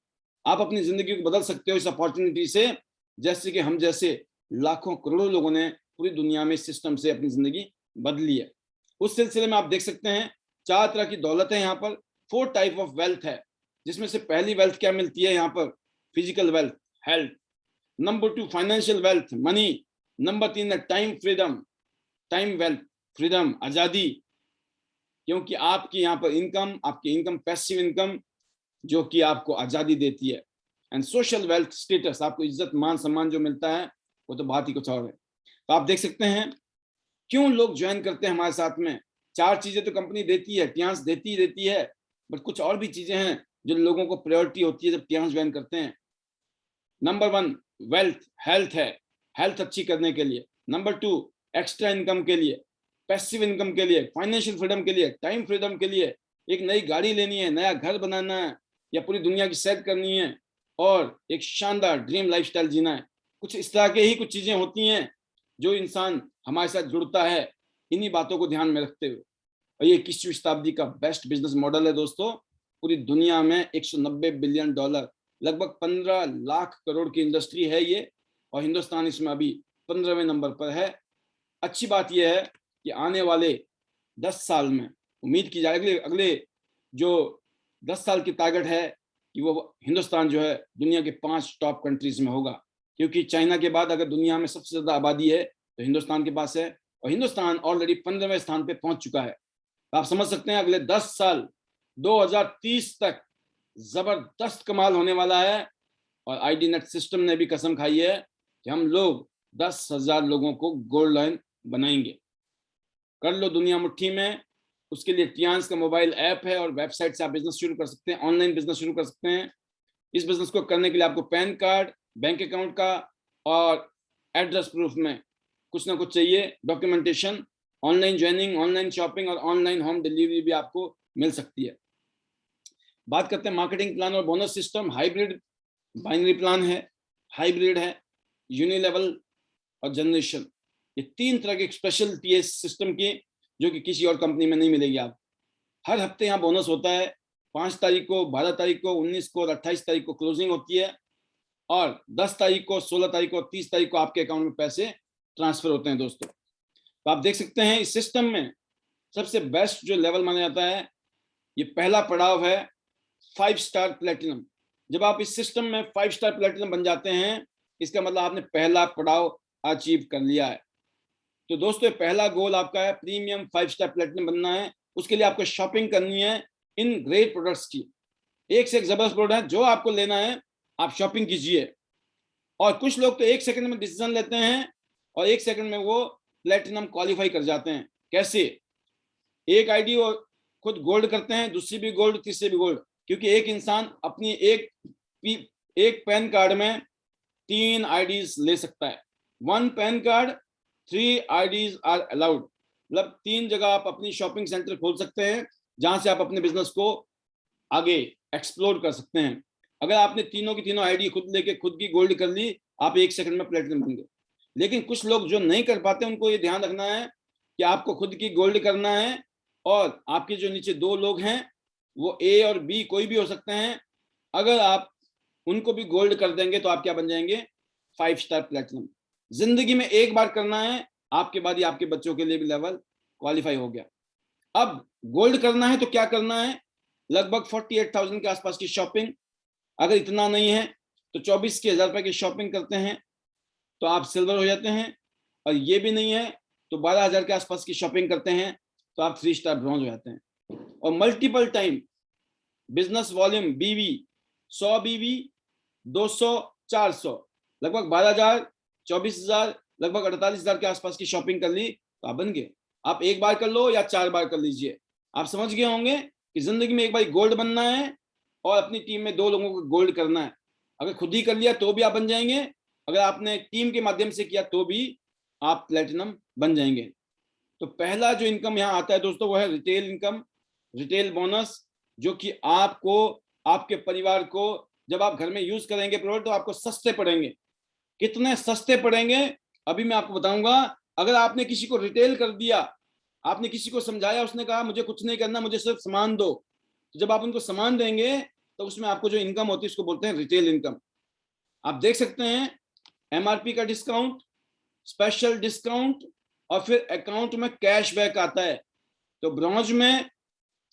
आप अपनी जिंदगी को बदल सकते हो इस अपॉर्चुनिटी से, जैसे कि हम जैसे लाखों करोड़ों लोगों ने पूरी दुनिया में सिस्टम से अपनी जिंदगी बदली है। उस सिलसिले में आप देख सकते हैं 4 तरह की दौलत है यहाँ पर, 4 टाइप ऑफ वेल्थ है, जिसमें से पहली वेल्थ क्या मिलती है यहाँ पर, physical wealth, health. Number 2 financial wealth, money. Number 3 है time freedom, time wealth, freedom, आजादी, क्योंकि आपकी यहाँ पर इनकम, आपकी इनकम पैसिव इनकम जो कि आपको आजादी देती है। एंड सोशल वेल्थ, स्टेटस, आपको इज्जत मान सम्मान जो मिलता है वो तो बात ही कुछ और है। तो आप देख सकते हैं क्यों लोग ज्वाइन करते हैं हमारे साथ में। 4 चीजें तो कंपनी देती है, टियांस देती है, बट कुछ और भी चीजें हैं जो लोगों को प्रायोरिटी होती है जब टियांस ज्वाइन करते हैं। नंबर 1 वेल्थ, हेल्थ है, हेल्थ अच्छी करने के लिए। नंबर 2 एक्स्ट्रा इनकम के लिए, पैसिव इनकम के लिए, फाइनेंशियल फ्रीडम के लिए, टाइम फ्रीडम के लिए, एक नई गाड़ी लेनी है, नया घर बनाना है, या पूरी दुनिया की सैर करनी है, और एक शानदार ड्रीम लाइफस्टाइल जीना है। कुछ इस तरह के ही कुछ चीजें होती हैं जो इंसान हमारे साथ जुड़ता है इन्हीं बातों को ध्यान में रखते हुए। और ये 21वीं शताब्दी का बेस्ट बिजनेस मॉडल है दोस्तों। पूरी दुनिया में 190 बिलियन डॉलर, लगभग 15 लाख करोड़ की इंडस्ट्री है ये, और हिंदुस्तान इसमें अभी 15वें नंबर पर है। अच्छी बात यह है कि आने वाले 10 साल में उम्मीद की जाए, अगले जो 10 साल की टारगेट है कि वो हिंदुस्तान जो है दुनिया के 5 टॉप कंट्रीज में होगा, क्योंकि चाइना के बाद अगर दुनिया में सबसे ज्यादा आबादी है तो हिंदुस्तान के पास है, और हिंदुस्तान ऑलरेडी 15वें स्थान पे पहुंच चुका है। तो आप समझ सकते हैं अगले 10 साल 2030 तक जबरदस्त कमाल होने वाला है। और आईडी नेट सिस्टम ने भी कसम खाई है कि हम लोग 10,000 लोगों को गोल्ड लाइन बनाएंगे। कर लो दुनिया मुट्ठी में। उसके लिए टियांस का मोबाइल ऐप है और वेबसाइट से आप बिजनेस शुरू कर सकते हैं, ऑनलाइन बिजनेस शुरू कर सकते हैं। इस बिजनेस को करने के लिए आपको पैन कार्ड, बैंक अकाउंट का और एड्रेस प्रूफ में कुछ ना कुछ चाहिए, documentation. Online joining, online shopping और ऑनलाइन होम डिलीवरी भी आपको मिल सकती है। बात करते हैं मार्केटिंग प्लान और bonus system. Hybrid binary plan है, हाइब्रिड है, यूनिलेवल और जनरेशन। ये 3 तरह की स्पेशलिटी है सिस्टम की जो कि किसी और कंपनी में नहीं मिलेगी। आप हर हफ्ते यहाँ बोनस होता है। 5 तारीख को, 12 तारीख को, 19 को और 28 तारीख को क्लोजिंग होती है, और 10 तारीख को, 16 तारीख को, 30 तारीख को आपके अकाउंट में पैसे ट्रांसफर होते हैं दोस्तों। तो आप देख सकते हैं इस सिस्टम में सबसे बेस्ट जो लेवल माना जाता है, ये पहला पड़ाव है 5 स्टार प्लेटिनम। जब आप इस सिस्टम में 5 स्टार प्लेटिनम बन जाते हैं, इसका मतलब आपने पहला पड़ाव अचीव कर लिया है। तो दोस्तों पहला गोल आपका है प्रीमियम 5 स्टार प्लेटिनम बनना है। उसके लिए आपको शॉपिंग करनी है इन ग्रेट प्रोडक्ट्स की। एक से एक जबरदस्त प्रोडक्ट है, जो आपको लेना है आप शॉपिंग कीजिए। और कुछ लोग तो 1 सेकंड में डिसीजन लेते हैं और 1 सेकंड में वो प्लेटिनम क्वालिफाई कर जाते हैं। कैसे? एक आईडी वो खुद गोल्ड करते हैं, दूसरी भी गोल्ड, तीसरी भी गोल्ड, क्योंकि एक इंसान अपनी एक पैन कार्ड में 3 आईडीज ले सकता है। 1 PAN card 3 IDs are allowed. मतलब 3 जगह आप अपनी शॉपिंग सेंटर खोल सकते हैं जहां से आप अपने बिजनेस को आगे एक्सप्लोर कर सकते हैं। अगर आपने तीनों की तीनों आईडी खुद लेके खुद की गोल्ड कर ली, आप 1 सेकंड में प्लेटिनम बन गए। लेकिन कुछ लोग जो नहीं कर पाते, उनको ये ध्यान रखना है कि आपको खुद की गोल्ड करना है, और आपके जो नीचे 2 लोग हैं वो ए और बी कोई भी हो सकते हैं, अगर आप उनको भी गोल्ड कर देंगे तो आप क्या बन जाएंगे, 5 स्टार प्लेटिनम। जिंदगी में एक बार करना है, आपके बाद ही आपके बच्चों के लिए भी लेवल क्वालिफाई हो गया। अब गोल्ड करना है तो क्या करना है, लगभग 48,000 के आसपास की शॉपिंग, अगर इतना नहीं है तो 24,000 रुपए की शॉपिंग करते हैं तो आप सिल्वर हो जाते हैं, और ये भी नहीं है तो 12,000 के आसपास की शॉपिंग करते हैं तो आप 3 स्टार ब्रॉन्ज हो जाते हैं। और मल्टीपल टाइम बिजनेस वॉल्यूम बीवी, 100 बीवी, 200, 400, लगभग 12,000, 24,000, लगभग 48,000 के आसपास की शॉपिंग कर ली तो आप बन गए। आप एक बार कर लो या 4 बार कर लीजिए, आप समझ गए होंगे कि जिंदगी में एक बार गोल्ड बनना है और अपनी टीम में 2 लोगों को गोल्ड करना है। अगर खुद ही कर लिया तो भी आप बन जाएंगे, अगर आपने टीम के माध्यम से किया तो भी आप प्लेटिनम बन जाएंगे। तो पहला जो इनकम यहाँ आता है दोस्तों, वो है रिटेल इनकम, रिटेल बोनस, जो कि आपको, आपके परिवार को, जब आप घर में यूज करेंगे प्रोडक्ट तो आपको सस्ते पड़ेंगे। कितने सस्ते पड़ेंगे अभी मैं आपको बताऊंगा। अगर आपने किसी को रिटेल कर दिया, आपने किसी को समझाया, उसने कहा मुझे कुछ नहीं करना, मुझे सिर्फ सामान दो, तो जब आप उनको सामान देंगे तो उसमें आपको जो इनकम होती है उसको बोलते हैं रिटेल इनकम। आप देख सकते हैं एमआरपी का डिस्काउंट, स्पेशल डिस्काउंट, और फिर अकाउंट में कैशबैक आता है। तो ब्रॉन्ज में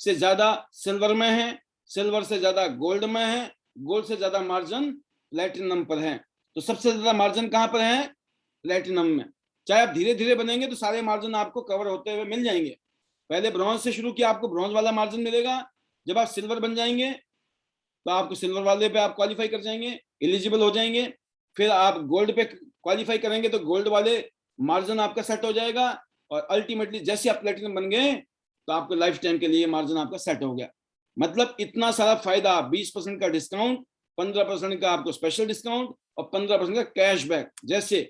से ज्यादा सिल्वर में है, सिल्वर से ज्यादा गोल्ड में है, गोल्ड से ज्यादा मार्जिन प्लेटिनम पर है। तो सबसे ज्यादा मार्जिन कहां पर है, प्लेटिनम में। चाहे आप धीरे धीरे बनेंगे तो सारे मार्जिन आपको कवर होते हुए मिल जाएंगे। पहले ब्रॉन्ज से शुरू किया, आपको ब्रॉन्ज वाला मार्जिन मिलेगा, जब आप सिल्वर बन जाएंगे तो आपको सिल्वर वाले पे आप क्वालिफाई कर जाएंगे, एलिजिबल हो जाएंगे। फिर आप गोल्ड पे क्वालिफाई करेंगे तो गोल्ड वाले मार्जिन आपका सेट हो जाएगा, और अल्टीमेटली जैसे आप प्लेटिनम बन गए तो आपको लाइफ टाइम के लिए मार्जिन आपका सेट हो गया। मतलब इतना सारा फायदा, 20% का डिस्काउंट, 15% का आपको स्पेशल डिस्काउंट, और 15% का कैशबैक। जैसे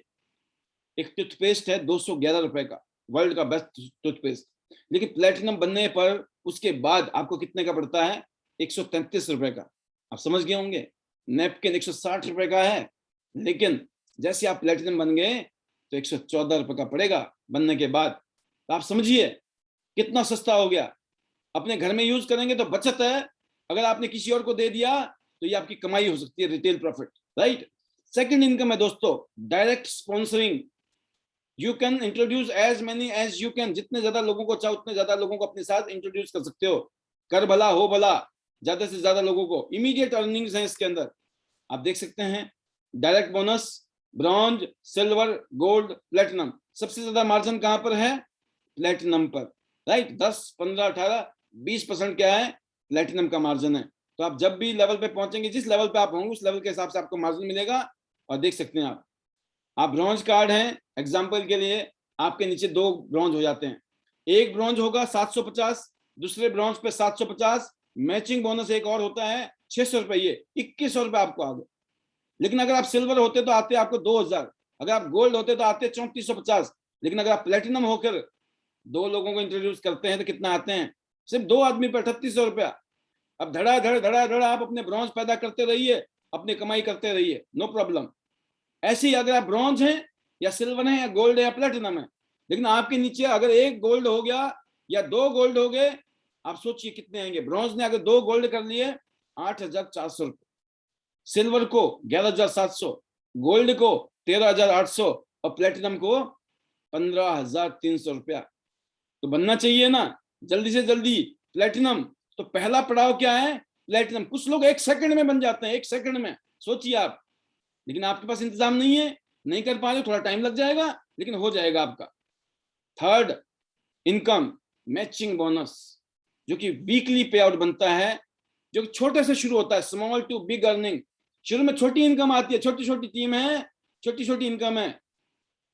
एक टूथपेस्ट है 211 रुपए का, वर्ल्ड का बेस्ट टूथपेस्ट, लेकिन प्लेटिनम बनने पर उसके बाद आपको कितने का पड़ता है, 133 रुपए का। आप समझ गए होंगे। नैपकिन 160 रुपए का है, लेकिन जैसे आप प्लेटिनम बन गए तो 114 रुपए का पड़ेगा बनने के बाद। तो आप समझिए कितना सस्ता हो गया। अपने घर में यूज करेंगे तो बचत है, अगर आपने किसी और को दे दिया तो ये आपकी कमाई हो सकती है, retail profit, right. Second income है दोस्तों direct sponsoring. You can introduce as many as you can, जितने ज्यादा लोगों को चाहो उतने ज्यादा लोगों को अपने साथ इंट्रोड्यूस कर सकते हो। कर भला हो भला, ज्यादा से ज्यादा लोगों को, इमीडिएट अर्निंग्स है इसके अंदर। आप देख सकते हैं direct bonus, bronze, silver, gold, platinum, सबसे ज्यादा मार्जिन कहां पर है, प्लेटिनम पर, राइट। 10, 15, 18, 20% क्या है, प्लेटिनम का मार्जिन है। तो आप जब भी लेवल पे पहुंचेंगे, जिस लेवल पे आप होंगे उस लेवल के हिसाब से आपको मार्जिन मिलेगा। और देख सकते हैं आप ब्रॉन्ज कार्ड हैं, एग्जाम्पल के लिए आपके नीचे 2 ब्रॉन्ज हो जाते हैं। एक ब्रॉन्ज होगा 750, दूसरे ब्रॉन्ज पे 750, मैचिंग बोनस एक और होता है 600 रुपए, ये 2100 रुपए आपको आ गए। लेकिन अगर आप सिल्वर होते तो आते आपको 2000, अगर आप गोल्ड होते तो आते 3450, लेकिन अगर आप प्लेटिनम होकर 2 लोगों को इंट्रोड्यूस करते हैं तो कितना आते हैं, सिर्फ 2 आदमी पर 3800 रुपया। अब धड़ा आप अपने ब्रॉन्ज पैदा करते रहिए, अपनी कमाई करते रहिए, नो प्रॉब्लम। ऐसे ही अगर आप ब्रॉन्ज हैं या सिल्वर है या गोल्ड है या प्लेटिनम है, लेकिन आपके नीचे अगर 1 गोल्ड हो गया या 2 गोल्ड हो गए, आप सोचिए कितने आएंगे। ब्रॉन्ज ने अगर 2 गोल्ड कर लिए 8,400 रुपए, सिल्वर को 11,700, गोल्ड को 13,800, और प्लेटिनम को 15,300 रुपया। तो बनना चाहिए ना जल्दी से जल्दी प्लेटिनम। तो पहला पड़ाव क्या है, प्लेटिनम। कुछ लोग 1 सेकंड में बन जाते हैं, 1 सेकंड में, सोचिए आप। लेकिन आपके पास इंतजाम नहीं है, नहीं कर पा रहे, थोड़ा टाइम लग जाएगा, लेकिन हो जाएगा आपका। थर्ड इनकम मैचिंग बोनस, जो कि वीकली पे आउट बनता है, जो छोटे से शुरू होता है, स्मॉल टू बिग अर्निंग। शुरू में छोटी इनकम आती है, छोटी छोटी टीम है, छोटी छोटी इनकम है,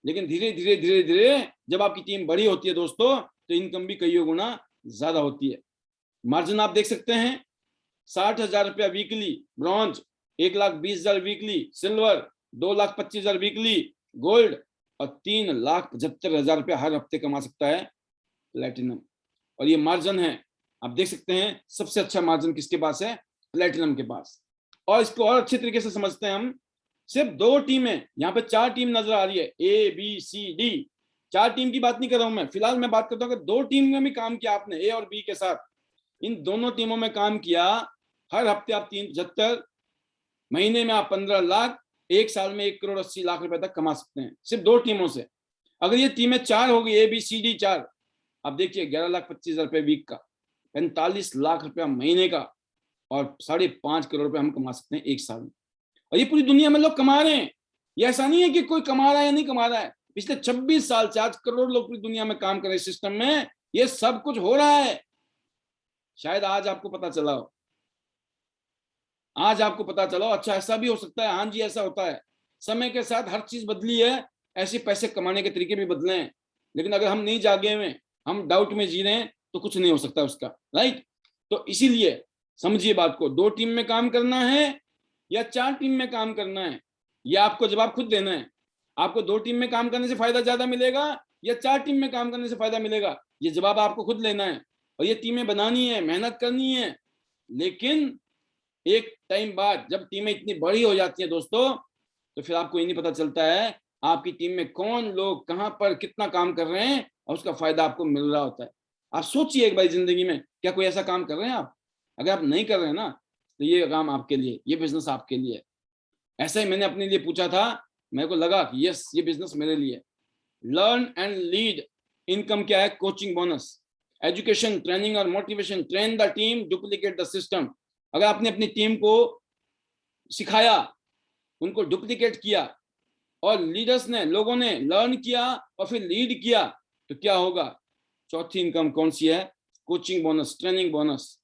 लेकिन धीरे धीरे धीरे धीरे जब आपकी टीम बड़ी होती है दोस्तों, तो इनकम भी कई गुना ज्यादा होती है। मार्जिन आप देख सकते हैं, 60,000 रुपया weekly bronze, 1,20,000 weekly silver, 2,25,000 weekly gold, और 3,75,000 रुपया हर हफ्ते कमा सकता है प्लेटिनम। और ये मार्जिन है, आप देख सकते हैं सबसे अच्छा मार्जिन किसके पास है, प्लेटिनम के पास। और इसको और अच्छे तरीके से समझते हैं हम, सिर्फ 2 टीमें, यहाँ पे 4 टीम नजर आ रही है, A B C D, 4 team की बात नहीं कर रहा हूं मैं, फिलहाल मैं बात करता हूँ कि 2 टीम में भी काम किया आपने, ए और बी के साथ, इन दोनों टीमों में काम किया, हर हफ्ते आप 375, महीने में आप 15 लाख, एक साल में 1,80,00,000 रुपए तक कमा सकते हैं सिर्फ 2 टीमों से। अगर ये टीमें 4 होगी, ए बी सी डी 4, आप देखिए 11,25,000 रुपए वीक का, 45 लाख रुपया महीने का, और 5.5 करोड़ रुपए हम कमा सकते हैं एक साल में। और ये पूरी दुनिया में लोग कमा रहे हैं, ये ऐसा नहीं है कि कोई कमा रहा है या नहीं कमा रहा है। पिछले 26 साल 4 करोड़ लोग पूरी दुनिया में काम कर रहे हैं सिस्टम में, ये सब कुछ हो रहा है। शायद आज आपको पता चला हो, आज आपको पता चला हो, अच्छा ऐसा भी हो सकता है, हाँ जी ऐसा होता है। समय के साथ हर चीज बदली है, ऐसे पैसे कमाने के तरीके भी बदले हैं, लेकिन अगर हम नहीं जागे हुए, हम डाउट में जी रहे हैं, तो कुछ नहीं हो सकता उसका, राइट। तो इसीलिए समझिए बात को, 2 टीम में काम करना है या 4 टीम में काम करना है, ये आपको जवाब खुद देना है। आपको 2 टीम में काम करने से फायदा ज्यादा मिलेगा या 4 टीम में काम करने से फायदा मिलेगा, ये जवाब आपको खुद लेना है। और ये टीमें बनानी है, मेहनत करनी है, लेकिन एक टाइम बाद जब टीमें इतनी बड़ी हो जाती हैं दोस्तों, तो फिर आपको ये नहीं पता चलता है आपकी टीम में कौन लोग कहां पर कितना काम कर रहे हैं, और उसका फायदा आपको मिल रहा होता है। आप सोचिए एक बार जिंदगी में, क्या कोई ऐसा काम कर रहे हैं आप? अगर आप नहीं कर रहे हैं ना, तो ये काम आपके लिए, ये बिजनेस आपके लिए। ऐसा ही मैंने अपने लिए पूछा था, मेरे को लगा कि यस ये बिजनेस मेरे लिए। लर्न एंड लीड इनकम क्या है? कोचिंग बोनस, एजुकेशन, ट्रेनिंग और motivation, train the team, duplicate the system. अगर आपने अपनी टीम को सिखाया, उनको डुप्लीकेट किया, और लीडर्स ने, लोगों ने लर्न किया और फिर लीड किया, तो क्या होगा? चौथी इनकम कौन सी है? Coaching bonus, training bonus.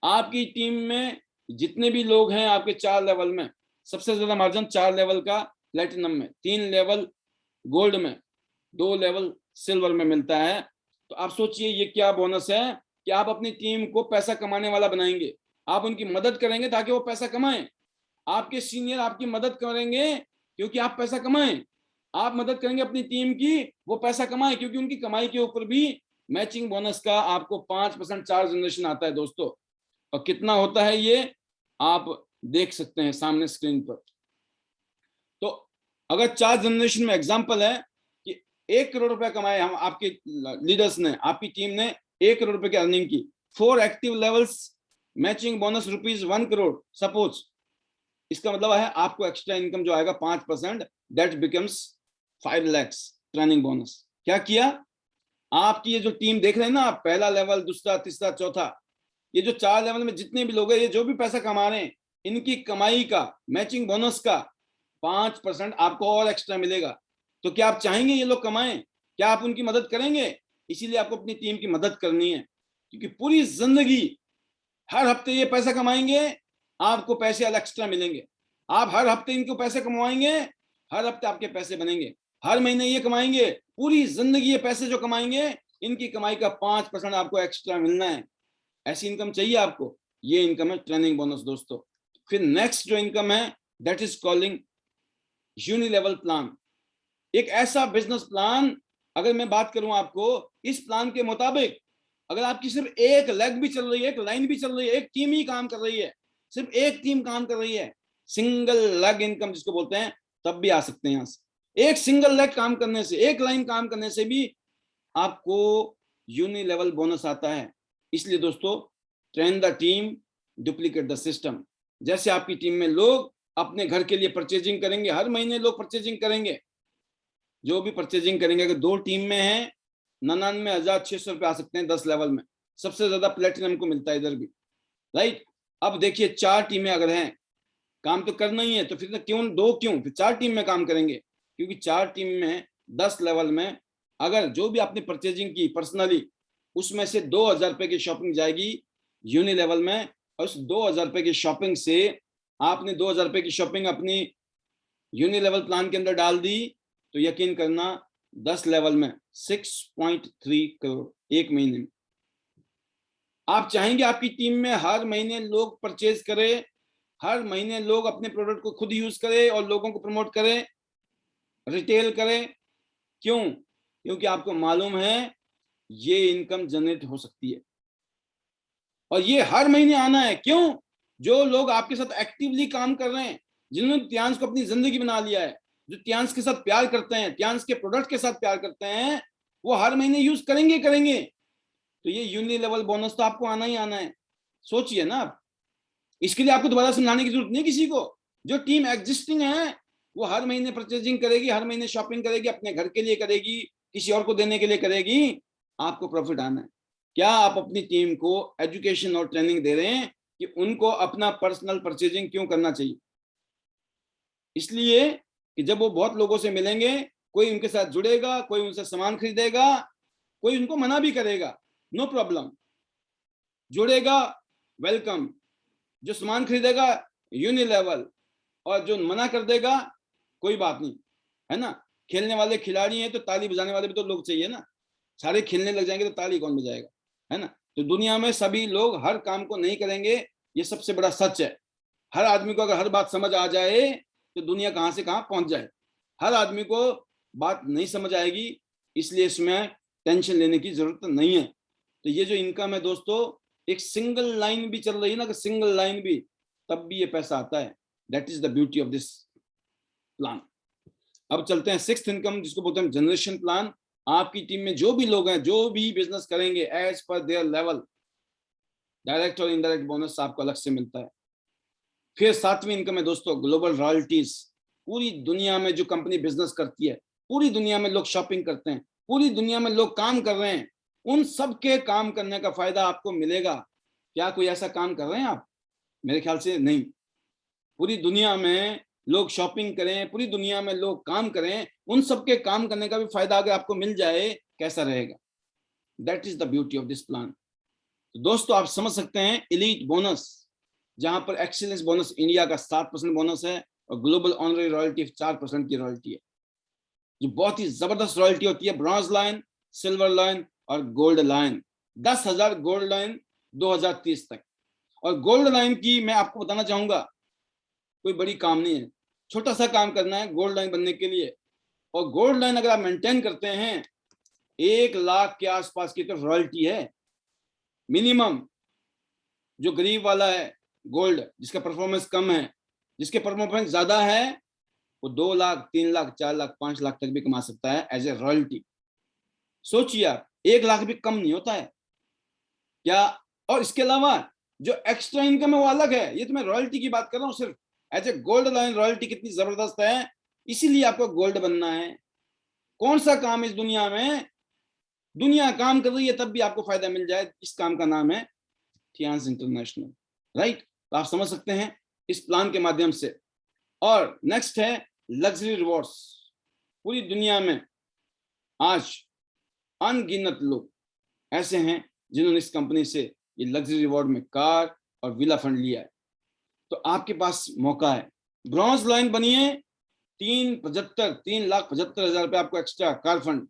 आपकी टीम में जितने भी लोग हैं, आपके 4 लेवल में सबसे ज्यादा मार्जिन 4 लेवल का प्लेटिनम में, 3 लेवल गोल्ड में, 2 लेवल सिल्वर में मिलता है। तो आप सोचिए ये क्या बोनस है कि आप अपनी टीम को पैसा कमाने वाला बनाएंगे, आप उनकी मदद करेंगे ताकि वो पैसा कमाएं। आपके सीनियर आपकी मदद करेंगे क्योंकि आप पैसा कमाएं, आप मदद करेंगे अपनी टीम की, वो पैसा कमाएं, क्योंकि उनकी कमाई के ऊपर भी मैचिंग बोनस का आपको 5% चार्ज जनरेशन आता है दोस्तों। और कितना होता है ये आप देख सकते हैं सामने स्क्रीन पर। तो अगर चार्ज जनरेशन में एग्जांपल है कि 1 करोड़ रुपए कमाए हम, आपके लीडर्स ने, आपकी टीम ने 1 करोड़ रुपए की अर्निंग की, 4 active levels, matching bonus ₹1 crore suppose, इसका मतलब है आपको एक्स्ट्रा इनकम जो आएगा 5%, that becomes 5 lakhs training bonus. क्या किया? आपकी ये जो टीम देख रहे हैं ना आप, पहला लेवल, दूसरा, तीसरा, चौथा, ये जो 4 लेवल में जितने भी लोग हैं, ये जो भी पैसा कमा रहे हैं, इनकी कमाई का, मैचिंग बोनस का 5% आपको और एक्स्ट्रा मिलेगा। तो क्या आप चाहेंगे ये लोग कमाएं? क्या आप उनकी मदद करेंगे? इसीलिए आपको अपनी टीम की मदद करनी है, क्योंकि पूरी जिंदगी हर हफ्ते ये पैसा कमाएंगे, आपको पैसे अलग एक्स्ट्रा मिलेंगे। आप हर हफ्ते इनको पैसे कमाएंगे, हर हफ्ते आपके पैसे बनेंगे, हर महीने ये कमाएंगे, पूरी जिंदगी ये पैसे जो कमाएंगे, इनकी कमाई का 5% आपको एक्स्ट्रा मिलना है। ऐसी इनकम चाहिए आपको? ये इनकम है ट्रेनिंग बोनस दोस्तों। फिर नेक्स्ट जो इनकम है, दैट इज कॉलिंग यूनिलेवल प्लान। एक ऐसा बिजनेस प्लान, अगर मैं बात करूं आपको, इस प्लान के मुताबिक अगर आपकी सिर्फ एक लेग भी चल रही है, एक लाइन भी चल रही है, एक टीम ही काम कर रही है, सिर्फ एक टीम काम कर रही है, सिंगल लेग इनकम जिसको बोलते हैं, तब भी आ सकते हैं यहां से। एक सिंगल लेग काम करने से, एक लाइन काम करने से भी आपको यूनिलेवल बोनस आता है। इसलिए दोस्तों, train the team, duplicate the system. जैसे आपकी टीम में लोग अपने घर के लिए परचेजिंग करेंगे, हर महीने लोग परचेजिंग करेंगे, जो भी परचेजिंग करेंगे, अगर 2 टीम में है 99,600 रुपए आ सकते हैं 10 लेवल में, सबसे ज्यादा प्लेटिनम को मिलता है इधर भी, राइट। अब देखिए 4 टीमें अगर हैं, काम तो करना ही है, तो फिर क्यों 2, क्यों फिर 4 टीम में काम करेंगे, क्योंकि 4 टीम में 10 लेवल में अगर जो भी आपने परचेजिंग की पर्सनली, उसमें से 2,000 रुपए की शॉपिंग जाएगी यूनि लेवल में, और उस 2,000 रुपए की शॉपिंग से आपने 2,000 रुपए की शॉपिंग अपनी यूनि लेवल प्लान के अंदर डाल दी, तो यकीन करना 10 लेवल में 6.3 करोड़ एक महीने में। आप चाहेंगे आपकी टीम में हर महीने लोग परचेज करें, हर महीने लोग अपने प्रोडक्ट को खुद यूज करें और लोगों को प्रमोट करें, रिटेल करें? क्यों? क्योंकि आपको मालूम है ये इनकम जनरेट हो सकती है और ये हर महीने आना है। क्यों? जो लोग आपके साथ एक्टिवली काम कर रहे हैं, जिन्होंने त्यांश को अपनी जिंदगी बना लिया है, जो त्यांश के साथ प्यार करते हैं, त्यांश के प्रोडक्ट के साथ प्यार करते हैं, वो हर महीने यूज करेंगे। तो ये यूनि लेवल बोनस तो आपको आना ही आना है। सोचिए ना आप, इसके लिए आपको दोबारा समझाने की जरूरत नहीं किसी को। जो टीम एग्जिस्टिंग है वो हर महीने परचेजिंग करेगी, हर महीने शॉपिंग करेगी, अपने घर के लिए करेगी, किसी और को देने के लिए करेगी, आपको प्रॉफिट आना है। क्या आप अपनी टीम को एजुकेशन और ट्रेनिंग दे रहे हैं कि उनको अपना पर्सनल परचेजिंग क्यों करना चाहिए? इसलिए कि जब वो बहुत लोगों से मिलेंगे, कोई उनके साथ जुड़ेगा, कोई उनसे सामान खरीदेगा, कोई उनको मना भी करेगा, नो प्रॉब्लम, जुड़ेगा वेलकम, जो सामान खरीदेगा यूनि लेवल, और जो मना कर देगा कोई बात नहीं, है ना। खेलने वाले खिलाड़ी हैं तो ताली बजाने वाले भी तो लोग चाहिए ना। सारे खेलने लग जाएंगे तो ताली कौन बजाएगा, है ना। तो दुनिया में सभी लोग हर काम को नहीं करेंगे, ये सबसे बड़ा सच है। हर आदमी को अगर हर बात समझ आ जाए तो दुनिया कहां से कहां पहुंच जाए। हर आदमी को बात नहीं समझ आएगी, इसलिए इसमें टेंशन लेने की जरूरत नहीं है। तो ये जो इनकम है दोस्तों, एक सिंगल लाइन भी चल रही है ना, कि सिंगल लाइन भी, तब भी ये पैसा आता है। That is the beauty of this plan. अब चलते हैं सिक्स्थ इनकम, जिसको बोलते हैं जनरेशन प्लान। आपकी टीम में जो भी लोग हैं, जो भी बिजनेस करेंगे, as per their level, direct और इनडायरेक्ट बोनस आपको अलग से मिलता है। फिर सातवीं इनकम है दोस्तों ग्लोबल रॉयल्टीज। पूरी दुनिया में जो कंपनी बिजनेस करती है, पूरी दुनिया में लोग शॉपिंग करते हैं, पूरी दुनिया में लोग काम कर रहे हैं, उन सबके काम करने का फायदा आपको मिलेगा। क्या कोई ऐसा काम कर रहे हैं आप? मेरे ख्याल से नहीं। पूरी दुनिया में लोग शॉपिंग करें, पूरी दुनिया में लोग काम करें, उन सबके काम करने का भी फायदा अगर आपको मिल जाए, कैसा रहेगा? That is the beauty of this plan. तो दोस्तों आप समझ सकते हैं, एलीट बोनस, जहां पर एक्सीलेंस बोनस इंडिया का 7% बोनस है, और ग्लोबल ऑनररी रॉयल्टी 4% की रॉयल्टी है, जो बहुत ही जबरदस्त रॉयल्टी होती है। ब्रॉन्ज लाइन, सिल्वर लाइन और गोल्ड लाइन। 10,000 गोल्ड लाइन 2030 तक। और गोल्ड लाइन की मैं आपको बताना चाहूंगा, कोई बड़ी काम नहीं है, छोटा सा काम करना है गोल्ड लाइन बनने के लिए। और गोल्ड लाइन अगर आप मेंटेन करते हैं, 1 लाख के आसपास की तो रॉयल्टी है मिनिमम। जो गरीब वाला है गोल्ड, जिसका परफॉर्मेंस कम है, जिसके परफॉर्मेंस ज्यादा है, वो 2 लाख, 3 लाख, 4 लाख, 5 लाख तक भी कमा सकता है एज ए रॉयल्टी। सोचिए आप, 1 लाख भी कम नहीं होता है क्या? और इसके अलावा जो एक्स्ट्रा इनकम है वो अलग है। ये तो मैं रॉयल्टी की बात कर रहा हूँ सिर्फ। As a gold line royalty कितनी जबरदस्त है, इसीलिए आपको गोल्ड बनना है। कौन सा काम इस दुनिया में, दुनिया काम कर रही है तब भी आपको फायदा मिल जाए, इस काम का नाम है थियांस इंटरनेशनल, राइट। तो आप समझ सकते हैं इस प्लान के माध्यम से। और नेक्स्ट है लग्जरी रिवॉर्ड्स। पूरी दुनिया में आज अनगिनत लोग ऐसे हैं जिन्होंने इस कंपनी से ये लग्जरी रिवॉर्ड में कार और विला फंड लिया है। तो आपके पास मौका है, ब्रॉन्ज लाइन बनिए, 3,75,000 रुपया आपको एक्स्ट्रा कार फंड।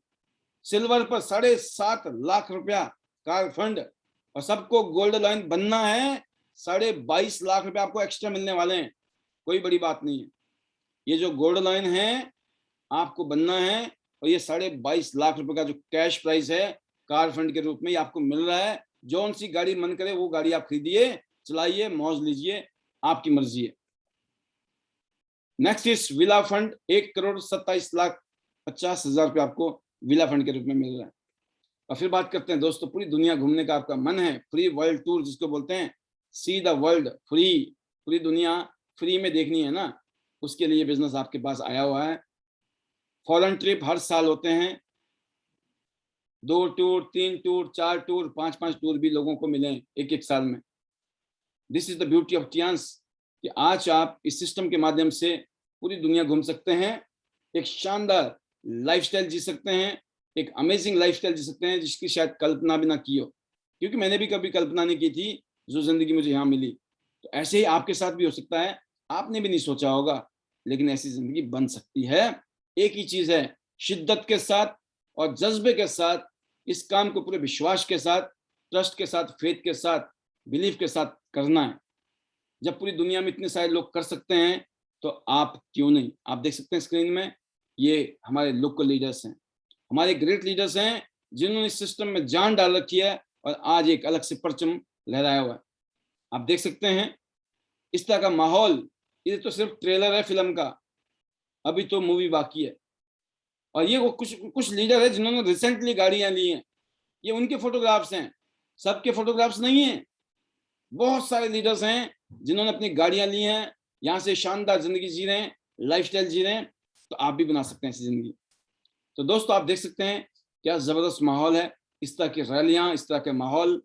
सिल्वर पर 7.5 लाख रुपया कार फंड। और सबको गोल्ड लाइन बनना है, 22.5 लाख रुपया आपको एक्स्ट्रा मिलने वाले हैं। कोई बड़ी बात नहीं है। ये जो गोल्ड लाइन है आपको बनना है, और ये 22.5 लाख रुपए का जो कैश प्राइस है कार फंड के रूप में, ये आपको मिल रहा है। जौन सी गाड़ी मन करे वो गाड़ी आप खरीदिए, चलाइए, मौज लीजिए, आपकी मर्जी है। Next is villa fund. 1,27,50,000 रुपये आपको विला फंड के रूप में मिल रहा है। और फिर बात करते हैं दोस्तों, पूरी दुनिया घूमने का आपका मन है, फ्री वर्ल्ड टूर जिसको बोलते हैं, सी द वर्ल्ड फ्री, पूरी दुनिया फ्री में देखनी है ना, उसके लिए बिजनेस आपके पास आया हुआ है। फॉरेन ट्रिप हर साल होते हैं, 2 टूर, 3 टूर, 4 टूर, 5 टूर भी लोगों को मिले एक साल में। This is the beauty of Tiens, कि आज आप इस सिस्टम के माध्यम से पूरी दुनिया घूम सकते हैं, एक शानदार लाइफस्टाइल जी सकते हैं, एक अमेजिंग लाइफस्टाइल जी सकते हैं जिसकी शायद कल्पना भी ना की हो, क्योंकि मैंने भी कभी कल्पना नहीं की थी जो जिंदगी मुझे यहाँ मिली। तो ऐसे ही आपके साथ भी हो सकता है, आपने भी नहीं सोचा होगा, लेकिन ऐसी जिंदगी बन सकती है। एक ही चीज है, शिद्दत के साथ और जज्बे के साथ इस काम को पूरे विश्वास के साथ, ट्रस्ट के साथ, फेथ के साथ, बिलीफ के साथ करना है। जब पूरी दुनिया में इतने सारे लोग कर सकते हैं तो आप क्यों नहीं? आप देख सकते हैं स्क्रीन में, ये हमारे लोकल लीडर्स हैं, हमारे ग्रेट लीडर्स हैं जिन्होंने इस सिस्टम में जान डाल रखी है और आज एक अलग से परचम लहराया हुआ है। आप देख सकते हैं इस तरह का माहौल। ये तो सिर्फ ट्रेलर है फिल्म का, अभी तो मूवी बाकी है। और ये वो कुछ लीडर है जिन्होंने रिसेंटली गाड़ियां ली हैं, ये उनके फोटोग्राफ्स हैं, सबके फोटोग्राफ्स नहीं हैं। बहुत सारे लीडर्स हैं जिन्होंने अपनी गाड़ियां ली हैं, यहाँ से शानदार जिंदगी जी रहे हैं, लाइफस्टाइल जी रहे हैं। तो आप भी बना सकते हैं ऐसी जिंदगी। तो दोस्तों आप देख सकते हैं क्या जबरदस्त माहौल है, इस तरह की रैलियां, इस तरह के माहौल।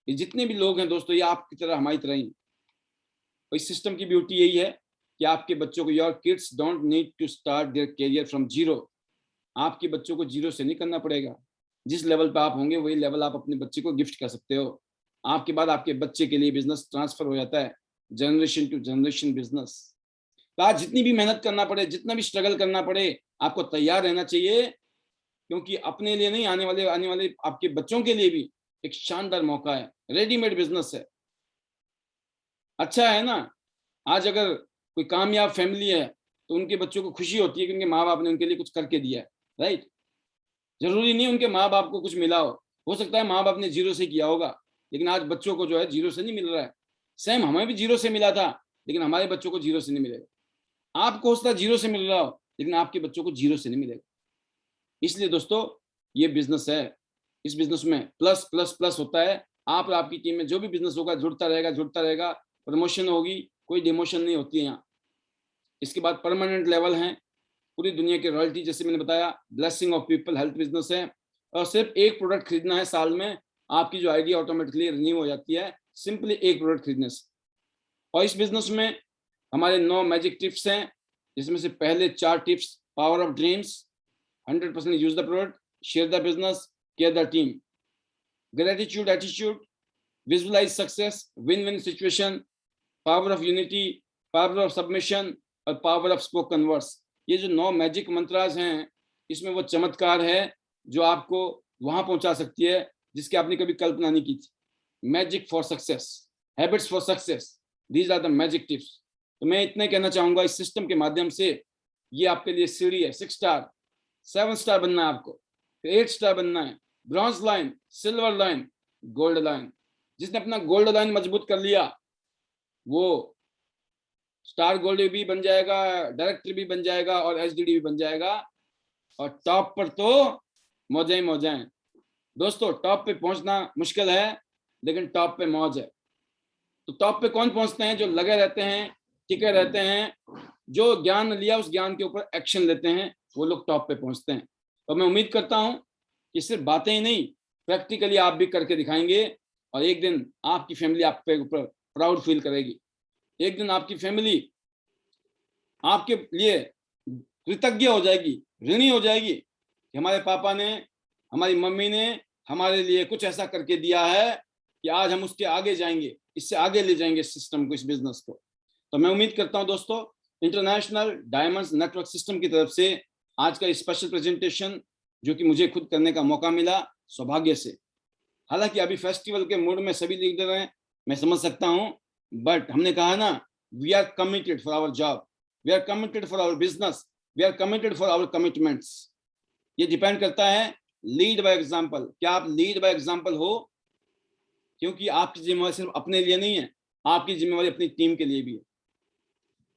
ये जितने भी लोग हैं दोस्तों, ये आपकी तरह हमारी तरह ही। इस सिस्टम की ब्यूटी यही है कि आपके बच्चों को, your kids don't need to start their career from zero. आपके बच्चों को जीरो से नहीं करना पड़ेगा। जिस लेवल पे आप होंगे वही लेवल आप अपने बच्चे को गिफ्ट कर सकते हो। आपके बाद आपके बच्चे के लिए बिजनेस ट्रांसफर हो जाता है, जनरेशन टू जनरेशन बिजनेस। तो आज जितनी भी मेहनत करना पड़े, जितना भी स्ट्रगल करना पड़े, आपको तैयार रहना चाहिए, क्योंकि अपने लिए नहीं, आने वाले आपके बच्चों के लिए भी एक शानदार मौका है। रेडीमेड बिजनेस है, अच्छा है ना। आज अगर कोई कामयाब फैमिली है तो उनके बच्चों को खुशी होती है कि उनके माँ बाप ने उनके लिए कुछ करके दिया है, राइट। जरूरी नहीं उनके माँ बाप को कुछ मिला हो सकता है माँ बाप ने जीरो से किया होगा, लेकिन आज बच्चों को जो है जीरो से नहीं मिल रहा है। सेम हमें भी जीरो से मिला था, लेकिन हमारे बच्चों को जीरो से नहीं मिलेगा। आपको हो सकता है जीरो से मिल रहा हो, लेकिन आपके बच्चों को जीरो से नहीं मिलेगा। इसलिए दोस्तों ये बिजनेस है, इस बिजनेस में प्लस प्लस प्लस होता है। आप और आपकी टीम में जो भी बिजनेस होगा जुड़ता रहेगा। प्रमोशन होगी, कोई डिमोशन नहीं होती है यहाँ। इसके बाद परमानेंट लेवल हैं, पूरी दुनिया के रॉयल्टी, जैसे मैंने बताया, blessing of people health business है। और सिर्फ एक प्रोडक्ट खरीदना है साल में, आपकी जो आइडिया ऑटोमेटिकली रिन्यू हो जाती है, सिंपली एक प्रोडक्ट खरीदने से। और इस बिजनेस में हमारे 9 मैजिक टिप्स हैं, जिसमें से पहले 4 tips, power of dreams, 100% use the product, share the business, care the team, gratitude attitude, visualise success, win win situation, power of unity, power of submission और पावर ऑफ स्पोकन वर्ड्स। ये जो 9 magic mantras हैं, इसमें वो चमत्कार है जो आपको वहां पहुंचा सकती है जिसकी आपने कभी कल्पना नहीं की थी। Magic for success, habits for success, these are the magic tips. तो मैं इतने कहना चाहूंगा, इस सिस्टम के माध्यम से ये आपके लिए सीढ़ी है। 6 स्टार, 7 स्टार बनना है आपको, फिर 8 स्टार बनना है, bronze line, silver line, gold line. जिसने अपना गोल्ड लाइन मजबूत कर लिया वो स्टार गोल्ड भी बन जाएगा, डायरेक्टर भी बन जाएगा और एचडीडी भी बन जाएगा। और टॉप पर तो मौजें ही मौजें हैं दोस्तों। टॉप पे पहुंचना मुश्किल है, लेकिन टॉप पे मौज है। तो टॉप पे कौन पहुंचते हैं? जो लगे रहते हैं, टिके रहते हैं, जो ज्ञान लिया उस ज्ञान के ऊपर एक्शन लेते हैं, वो लोग टॉप पे पहुंचते हैं। और मैं उम्मीद करता हूं कि सिर्फ बातें ही नहीं, प्रैक्टिकली आप भी करके दिखाएंगे और एक दिन आपकी फैमिली आप पे ऊपर प्राउड फील करेगी। एक दिन आपकी फैमिली आपके लिए कृतज्ञ हो जाएगी, ऋणी हो जाएगी कि हमारे पापा ने, हमारी मम्मी ने हमारे लिए कुछ ऐसा करके दिया है कि आज हम उसके आगे जाएंगे, इससे आगे ले जाएंगे सिस्टम को, इस बिजनेस को। तो मैं उम्मीद करता हूं दोस्तों, इंटरनेशनल डायमंड्स नेटवर्क सिस्टम की तरफ से आज का स्पेशल प्रेजेंटेशन जो कि मुझे खुद करने का मौका मिला सौभाग्य से। हालांकि अभी फेस्टिवल के मूड में सभी लीडर हैं, मैं समझ सकता हूं, बट हमने कहा ना, we are committed for our job, we are committed for our business, we are committed for our commitments. ये डिपेंड करता है लीड बाय एग्जांपल। क्या आप लीड बाय एग्जांपल हो? क्योंकि आपकी जिम्मेवारी सिर्फ अपने लिए नहीं है, आपकी जिम्मेवारी अपनी टीम के लिए भी है।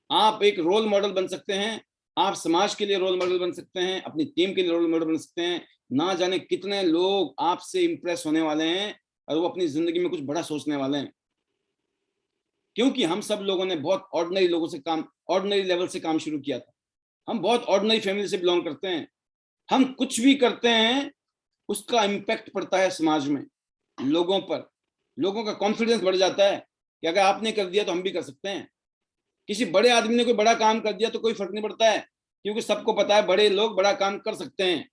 आप एक रोल मॉडल बन सकते हैं, आप समाज के लिए रोल मॉडल बन सकते हैं, अपनी टीम के लिए रोल मॉडल बन सकते हैं। ना जाने कितने लोग आपसे इंप्रेस होने वाले हैं और वो अपनी जिंदगी में कुछ बड़ा सोचने वाले हैं, क्योंकि हम सब लोगों ने बहुत ऑर्डिनरी लोगों से काम, ऑर्डिनरी लेवल से काम शुरू किया था। हम बहुत ऑर्डिनरी फैमिली से बिलोंग करते हैं। हम कुछ भी करते हैं उसका इम्पैक्ट पड़ता है समाज में, लोगों पर। लोगों का कॉन्फिडेंस बढ़ जाता है कि अगर आपने कर दिया तो हम भी कर सकते हैं। किसी बड़े आदमी ने कोई बड़ा काम कर दिया तो कोई फर्क नहीं पड़ता है, क्योंकि सबको पता है बड़े लोग बड़ा काम कर सकते हैं।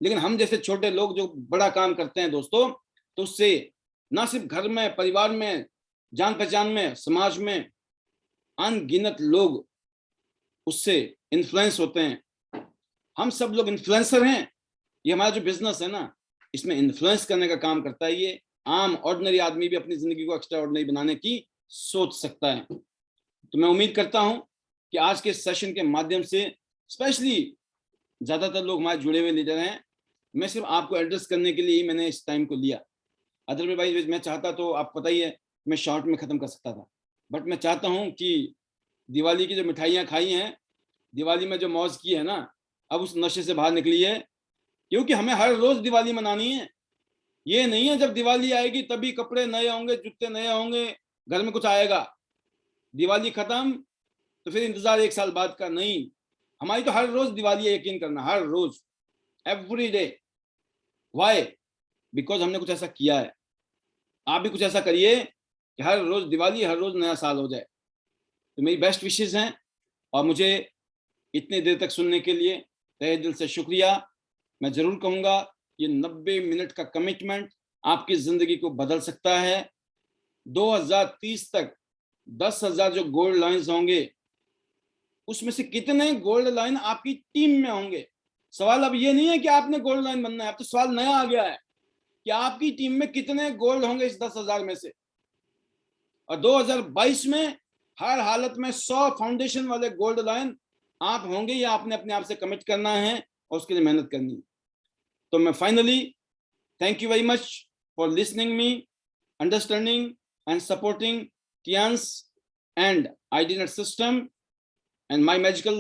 लेकिन हम जैसे छोटे लोग जो बड़ा काम करते हैं दोस्तों, तो उससे ना सिर्फ घर में, परिवार में, जान पहचान में, समाज में अनगिनत लोग उससे इन्फ्लुएंस होते हैं। हम सब लोग इन्फ्लुएंसर हैं। ये हमारा जो बिजनेस है ना, इसमें इन्फ्लुएंस करने का काम करता है। ये आम ऑर्डिनरी आदमी भी अपनी जिंदगी को एक्स्ट्रा ऑर्डिनरी बनाने की सोच सकता है। तो मैं उम्मीद करता हूं कि आज के सेशन के माध्यम से, स्पेशली ज्यादातर लोग हमारे जुड़े हुए लीडर हैं, मैं सिर्फ आपको एड्रेस करने के लिए ही मैंने इस टाइम को लिया। अदरवाइज मैं चाहता तो आप पता ही है मैं शॉर्ट में खत्म कर सकता था, बट मैं चाहता हूं कि दिवाली की जो मिठाइयाँ खाई हैं, दिवाली में जो मौज की है ना, अब उस नशे से बाहर निकली है, क्योंकि हमें हर रोज दिवाली मनानी है। ये नहीं है जब दिवाली आएगी तभी कपड़े नए होंगे, जूते नए होंगे, घर में कुछ आएगा। दिवाली खत्म तो फिर इंतजार 1 साल बाद का नहीं। हमारी तो हर रोज दिवाली है, यकीन करना, हर रोज, एवरी डे। वाई? बिकॉज हमने कुछ ऐसा किया है। आप भी कुछ ऐसा करिए कि हर रोज दिवाली, हर रोज नया साल हो जाए। तो मेरी बेस्ट विशेष हैं, और मुझे इतनी देर तक सुनने के लिए तहे दिल से शुक्रिया। मैं जरूर कहूंगा ये 90 मिनट का कमिटमेंट आपकी जिंदगी को बदल सकता है। 2030 तक 10,000 जो गोल्ड लाइन्स होंगे, उसमें से कितने गोल्ड लाइन आपकी टीम में होंगे? सवाल अब ये नहीं है कि आपने गोल्ड लाइन बनना है, अब तो सवाल नया आ गया है कि आपकी टीम में कितने गोल्ड होंगे इस 10,000 में से। और 2022 में हर हालत में 100 फाउंडेशन वाले गोल्ड लाइन आप होंगे, या आपने अपने आप से कमिट करना है और उसके लिए मेहनत करनी है। तो मैं finally thank you very much for listening me, understanding and supporting TIANS and IDNet system and my magical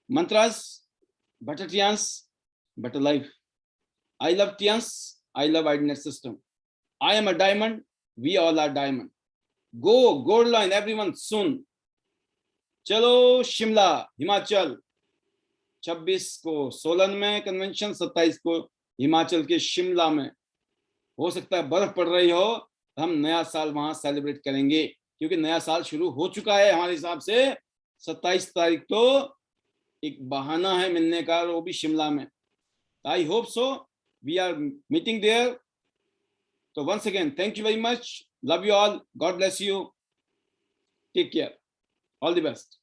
mantras. Better TIANS, better life. I love TIANS, I love IDNet system. I am a diamond, we all are diamond. Go gold line everyone soon. चलो शिमला हिमाचल, 26 को सोलन में convention, 27 को हिमाचल के शिमला में। हो सकता है बर्फ पड़ रही हो, हम नया साल वहां सेलिब्रेट करेंगे, क्योंकि नया साल शुरू हो चुका है हमारे हिसाब से। 27 तारीख तो एक बहाना है मिलने का, वो भी शिमला में। I hope so we are meeting there. तो once again thank you very much, love you all, God bless you, take care, all the best.